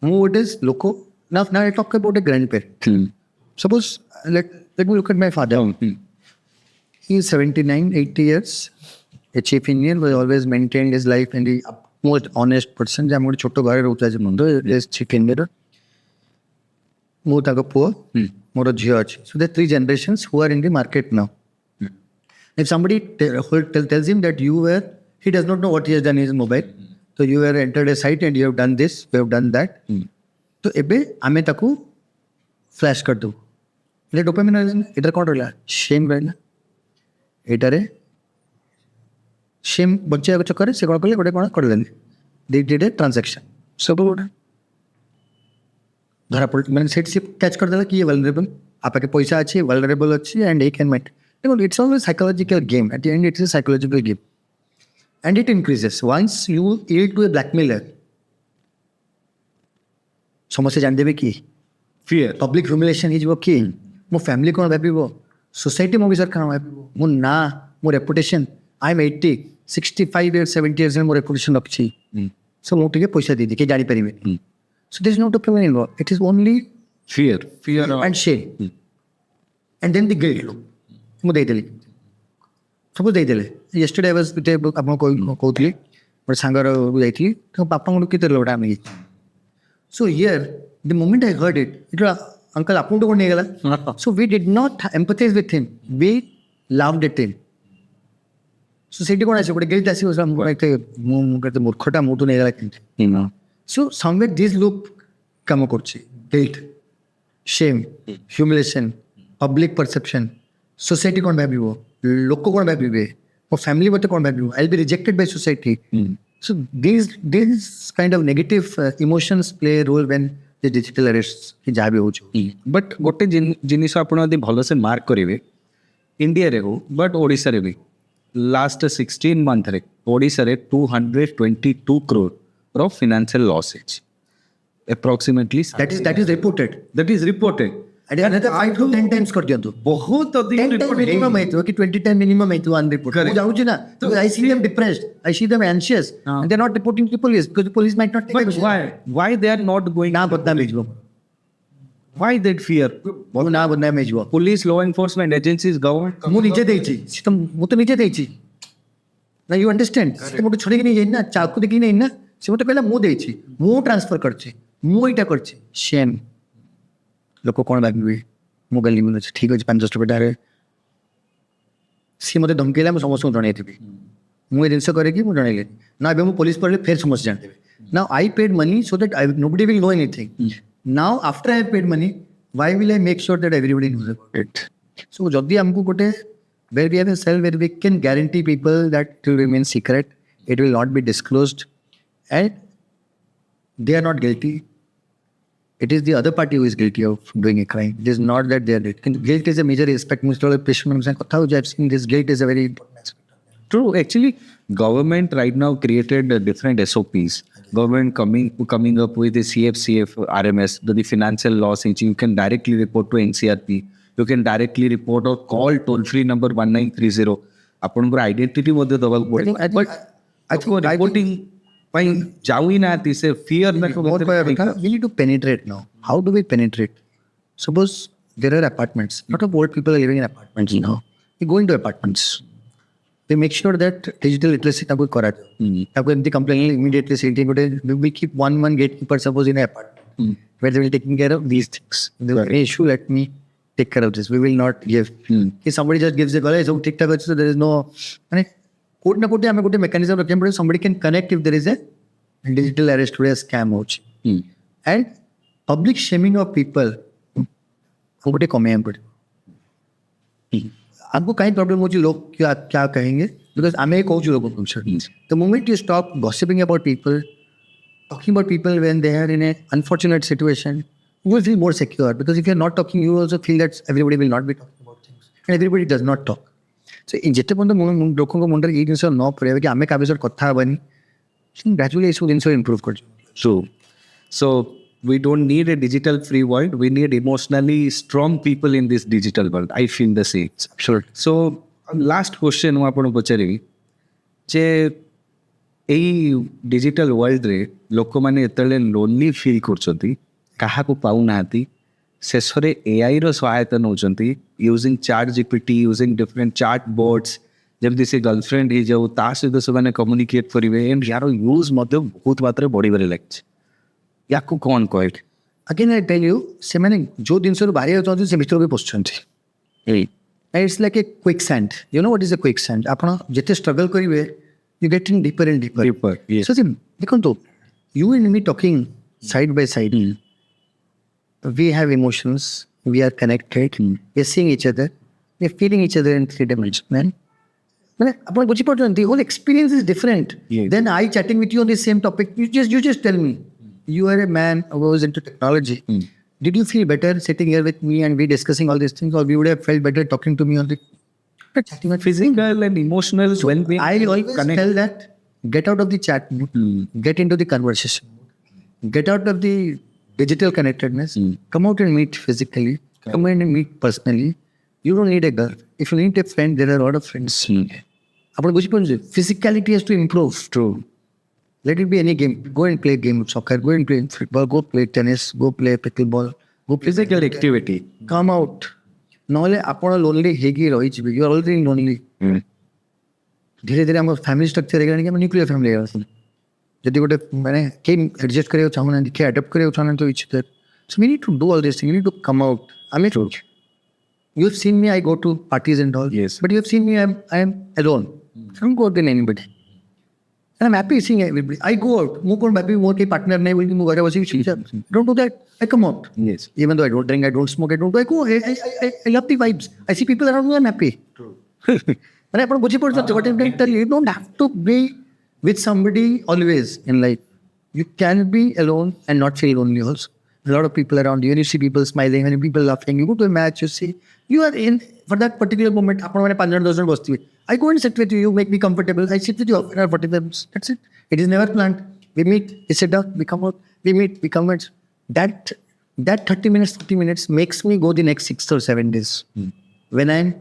ମୁଁ ଗୋଟେ ଲୋକ now I talk about a grandparent. Suppose let me look at my father. He is 79, 80 years, a chief engineer, who always maintained his life and the most honest person. जब मुझे छोटो घर रोता है मुंडो is chief engineer. ମୁଁ ତାଙ୍କ ପୁଅ, ମୋର ଝିଅ ଅଛି। So there are 3 generations who are in the market now. If somebody tells him that you were, he does not know what he has done in his mobile. So you were entered a site and you have done this, you have done that. तो ଏବେ ଆମେ ତାକୁ ଫ୍ଲାsh କରିଦେବୁ। ଏଇଟା dopamine ଏଇଟା କ'ଣ ରହିଲା? Same ରହିଲା। ଏଇଟାରେ ସେମ୍ ବଞ୍ଚେଇବା ଚକ୍କରରେ ସେ କ'ଣ କଲେ ଗୋଟେ କ'ଣ କରିଦେଲେ, they did a transaction। ସବୁ ଗୋଟେ ଧରା ପଡ଼ିଲା, ମାନେ ସେଠି ସେ କ୍ୟାଚ୍ କରିଦେଲା କି ଇଏ ଭଲନେରେବଲ୍, ଆ ପାଖେ ପଇସା ଅଛି, ଭଲନେରେବଲ୍ ଅଛି ଆଣ୍ଡ he can make। ଦେଖନ୍ତୁ it's always psychological game. At the end it is a psychological game and it increases once you yield to a blackmailer। ସମସ୍ତେ ଜାଣିଦେବେ କି ଫିୟର ପବ୍ଲିକ ହ୍ୟୁମିଲେସନ୍ ହେଇଯିବ କି ମୋ ଫ୍ୟାମିଲି କ'ଣ ଭାବିବ, ସୋସାଇଟି ମୋ ବିଷୟରେ କ'ଣ ଭାବିବ, ମୋ ନାଁ, ମୋ reputation. I am 80, 65 years, 70 years ମୋ ରେପୁଟେସନ୍ ରଖିଛି। ସୋ ମୁଁ ଟିକେ ପଇସା ଦେଇଦିଏ, କେହି ଜାଣିପାରିବେନି। So this not dopamine involve, it is only fear and shame and then the guilt। ମୁଁ ଦେଇଦେଲି, ସବୁ ଦେଇଦେଲେ। yesterday I was ଆପଣଙ୍କୁ କହୁଥିଲି ଗୋଟେ ସାଙ୍ଗର ଯାଇଥିଲି, ତାଙ୍କ ବାପାଙ୍କଠୁ କେତେ ଲୋଟା ଆମେ ହେଇଛି। So here, the moment I heard it, was uncle apun to negala. So we did not empathize with him. We laughed at him. So ସେଇଠି କ'ଣ ଅଛି ଗୋଟେ ଗିଲ୍ଟ ଆସିବ, ମୁଁ କେତେ ମୂର୍ଖଟା ମୁଁ ତ ନେଇଗଲା କେମିତି। So somewhere this loop କାମ କରୁଛି, guilt, shame, humiliation, public perception, society କ'ଣ ଭାବିବ, ଲୋକ କ'ଣ ଭାବିବେ, ମୋ ଫ୍ୟାମିଲି ମୋତେ କ'ଣ ଭାବିବ, I'll be rejected by society। So these kind of negative emotions play a role when the digital arrests ଯାହା ବି ହେଉଛି। ବଟ୍ ଗୋଟେ ଜିନିଷ ଆପଣ ଯଦି ଭଲସେ ମାର୍କ କରିବେ, ଇଣ୍ଡିଆରେ ହଉ ବଟ୍ ଓଡ଼ିଶାରେ ବି ଲାଷ୍ଟ 16 monthରେ ଓଡ଼ିଶାରେ 222 crore ଫିନାନ୍ସିଆଲ ଲସ୍ ହେଇଛି approximately। that is reported। And another 5 to 10 times कर दिया तो बहुत अधिक minimum है तो कि 20 times minimum है तो unreported। वो जाऊँ ना तो I see them depressed, I see them anxious, and they're not reporting to police because the police might not take but why they are not going ना बदनाम भेजो, why that fear वो ना बदनाम भेजो, police law enforcement agencies government ମୁଁ ନିଜେ ଦେଇଛି ତ ମୁଁ ତ ନିଜେ ଦେଇଛି ନା, you understand। ସେ ମୋତେ ଛଡେଇକି ନେଇ ଯାଇ ନା, ଚାକୁ ଦେଖିକି ନେଇ ନା, ସେ ମୋତେ କହିଲା ମୁଁ ଦେଇଛି, ମୁଁ ଟ୍ରାନ୍ସଫର କରିଛି, ମୁଁ ଏଇଟା କରିଛି। ସେମ୍ ଲୋକ କ'ଣ ଭାବିବେ, ମୁଁ ଗାଲି ମିଳୁଛି ଠିକ୍ ଅଛି 5-10 ଟଙ୍କାରେ ସିଏ ମୋତେ ଧମକେଇଲା, ମୁଁ ସମସ୍ତଙ୍କୁ ଜଣେଇଥିବି ମୁଁ ଏ ଜିନିଷ କରିକି ମୁଁ ଜଣେଇଲିନି ନା। ଏବେ ମୁଁ ପୋଲିସ ପଢ଼ିଲେ ଫେର୍ ସମସ୍ତେ ଜାଣିଦେବେ। Now I paid money so that nobody will know anything. Now after I paid money why will I make sure that everybody knows about it? So ଯଦି ଆମକୁ ଗୋଟେ where we have a cell where we can guarantee people that it will remain secret, it will not be disclosed and they are not guilty, it is the other party who is guilty of doing a crime. It is not that they are guilty. Guilt is a major aspect. I've seen this guilt is a very important aspect. True. Actually, government right now created different SOPs. Government coming up with the CFCF RMS, the financial loss, you can directly report to NCRP. You can directly report or call toll-free number 1930. ଆପଣଙ୍କର identity ମଧ୍ୟ ଦେବାକୁ ପଡ଼ିବ। But reporting ପାଇଁ ଯାଉ ହିଁ ନାହାନ୍ତି, ସେ fear we need to penetrate now. How do we penetrate? Suppose there are apartments, lot of old people are living in apartments now. We go into apartments, we make sure that digital literacy taku kara. Taku empty complain immediately sitting. We will keep one gatekeeper suppose in an apartment where they will taking care of these things. There is an issue. Let me take care of this. We will not give. If somebody just gives a call, so TikTok, so there is no. Kote na kote, hame kote mechanism rakhe, but somebody can connect if there is a digital arrest or a scam hochi. And public shaming of people, kote kame hame kote. आपको कहीं problem हो लोग क्या कहेंगे because हमें कहूँ लोगों को the moment you stop gossiping about people talking about people when they are in an unfortunate situation, you will feel more secure because if you are not talking, you also feel that everybody will not be talking about things and everybody does not talk. So in jete pondo lokon ko mundar ei jinso no pare ki ame ka bisor kotha habani gradually isu jinso improve karchu. So we don't need a digital free world, we need emotionally strong people in this digital world. I feel the same. Sure. So last question ମୁଁ ଆପଣଙ୍କୁ ପଚାରିବି ଯେ ଏଇ digital ୱାର୍ଲଡରେ ଲୋକମାନେ ଯେତେବେଳେ ଲୋନଲି feel କରୁଛନ୍ତି କାହାକୁ ପାଉନାହାନ୍ତି ଶେଷରେ ଏଆଇର ସହାୟତା ନେଉଛନ୍ତି using ChatGPT using different chatbots ଯେମିତି ସେ ଗର୍ଲଫ୍ରେଣ୍ଡ ହେଇଯାଉ ତା ସହିତ ସେମାନେ କମ୍ୟୁନିକେଟ୍ କରିବେ ଏଣ୍ଡ ୟାର ୟୁଜ୍ ମଧ୍ୟ ବହୁତ ମାତ୍ରାରେ ବଢ଼ିବାରେ ଲାଗିଛି ୟାକୁ କ'ଣ କହିଲେ? Again I tell you ସେମାନେ ଯୋଉ ଜିନିଷରୁ ବାହାରିବାକୁ ଚାହୁଁଛନ୍ତି ସେ ଭିତରକୁ ପଶୁଛନ୍ତି. It's like a quicksand. You know what is a quicksand? ଆପଣ ଯେତେ struggle କରିବେ you get in deeper and deeper. Yes. So ଦେଖନ୍ତୁ you and me talking side by side. We have emotions. We are connected. We are seeing each other. We are feeling each other in 3 dimensions. ମାନେ ଆପଣ ବୁଝିପାରୁଛନ୍ତି the whole experience is different. Yes. Then I chatting with you on the same topic. You just tell me. You are a man who was into technology. Did you feel better sitting here with me and we discussing all these things, or we would have felt better talking to me on the chatting with Physical and emotional well-being. I always tell that get out of the chat mode, get into the conversation mode, get out of the digital connectedness, come out and meet physically, come in and meet personally. You don't need a girl. If you need a friend, there are a lot of friends. ଆପଣ ବୁଝିପାରୁଛନ୍ତି physicality has to improve. True. Let it be any game. Go and play a game of soccer. Go and play football. Go play tennis. Go play pickleball. Go play Physical activity. Come out. ନହେଲେ ଆପଣ ଲୋନଲି ହେଇକି ରହିଯିବେ. You are already lonely. ଧୀରେ ଧୀରେ ଆମ family structure ହେଇଗଲାଣି କି ଆମେ ନ୍ୟୁକ୍ଲିୟର ଫ୍ୟାମିଲି ହେଇଗଲା. ଯଦି ଗୋଟେ ମାନେ କେହି ଆଡଜଷ୍ଟ କରିବାକୁ ଚାହୁଁନାହାନ୍ତି କେହି ଆଡପ୍ଟ କରିବାକୁ ଚାହୁଁନାହାନ୍ତି ତ ଇଚ୍ଛା so we need to do all this thing. We need to come out. I mean, you have seen me. I go to parties and all. Yes. But you have seen me. I am alone. I don't go out with anybody. And I'm happy seeing everybody. I go out. More happy, more partner. Don't do that. I come out. Yes. Even though I don't drink, I don't smoke, I don't do. I go. I love the vibes. I see people around me. I'm happy. True. But I what I'm trying to tell you, you don't have to be with somebody always in life. You can be alone and not feel lonely also. A lot of people around you, and you see people smiling, and people laughing. You go to a match, you see, you are in for that particular moment. I go and sit with you, you make me comfortable. I sit with you for 40 minutes. That's it. It is never planned. We meet, we sit down, we come out, we meet, we come out. That 30 minutes makes me go the next 6 or 7 days. When I'm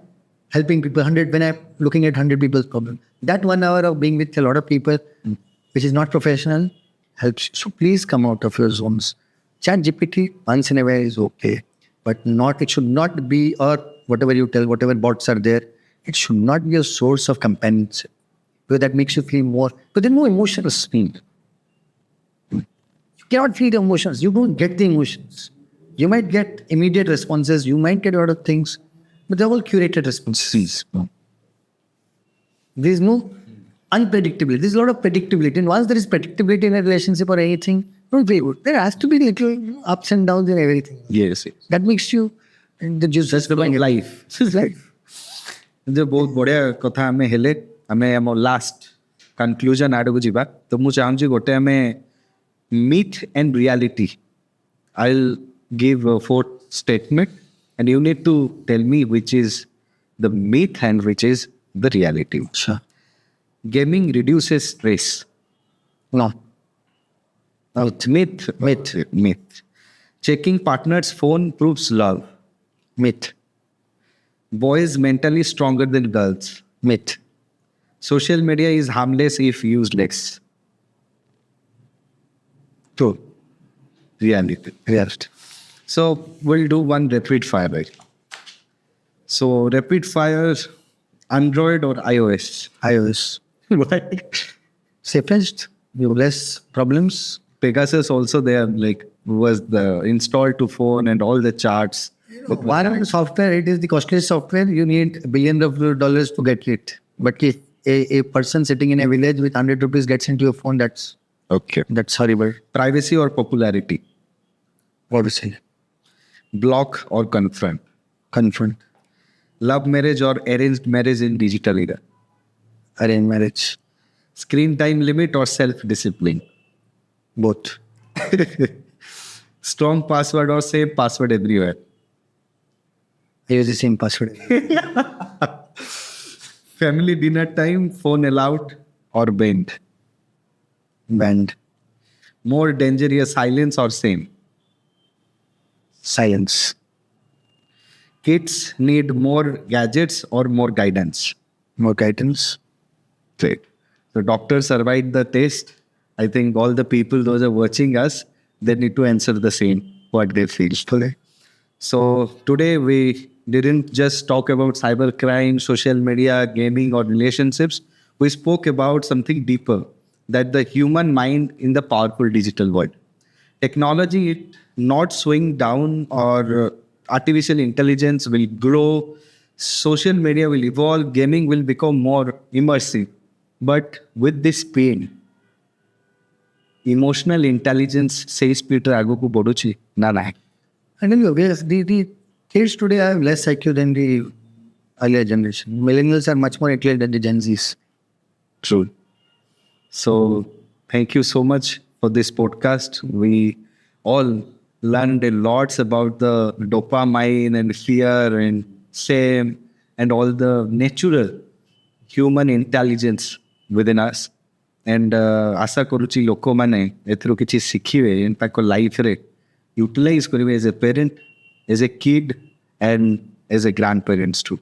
helping people, 100, when I'm looking at 100 people's problem. That 1 hour of being with a lot of people, which is not professional, helps. So please come out of your zones. Chat GPT once in a while is okay, but it should not be, or whatever you tell, whatever bots are there, it should not be a source of companionship because that makes you feel more. But there's no emotions. You cannot feel the emotions. You don't get the emotions. You might get immediate responses. You might get a lot of things, but they're all curated responses. There's no unpredictability. There's a lot of predictability. And once there is predictability in a relationship or anything, don't feel good. There has to be little ups and downs in everything. Yes. That makes you just life. This is life. जो बहुत बढ़िया कथा आमे हेले आमे हम last conclusion आड़ को जीवा तो मु चाहूँ गोटे आमे myth and reality. I'll give a 4th statement and you need to tell me which is the myth and which is the reality. Sure. Gaming reduces stress. No. Myth. Checking partner's phone proves love. Myth. Boys mentally stronger than girls. Myth. Social media is harmless if used less. True. Reality. So we'll do one rapid fire. Right? So rapid fire Android or iOS? iOS. Why? Safest, you have less problems. Pegasus also there, like, was the installed to phone and all the charts. One software, it is the costliest software. You need billions of dollars to get it. But if a person sitting in a village with 100 rupees gets into your phone, that's Okay. horrible. Privacy or popularity? What to say? Block or confront? Confront. Love marriage or arranged marriage in digital era? Arranged marriage. Screen time limit or self-discipline? Both. Strong password or same password everywhere? I use the same password. Family dinner time, phone allowed or banned? Banned. More dangerous, silence or same? Silence. Kids need more gadgets or more guidance? More guidance. Great. So doctors survived the test. I think all the people, those are watching us, they need to answer the same, what they feel. Fully. So today we didn't just talk about cybercrime, social media, gaming or relationships. We spoke about something deeper, that the human mind in the powerful digital world. Technology it not swing down, or artificial intelligence will grow, social media will evolve, gaming will become more immersive. But with this pain, emotional intelligence says Peter Agoku Boduchi. Na. And then the kids today are less IQ than the earlier generation. Millennials are much more intelligent than the Gen Zs. True. So thank you so much for this podcast. We all learned a lot about the dopamine and fear and shame and all the natural human intelligence within us. And आशा करुच्ची लोक मैंने एथरू किसी शिखिवे in fact life रे utilise करेंगे as a parent as a kid and as a grandparents too.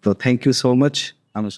So thank you so much. I'm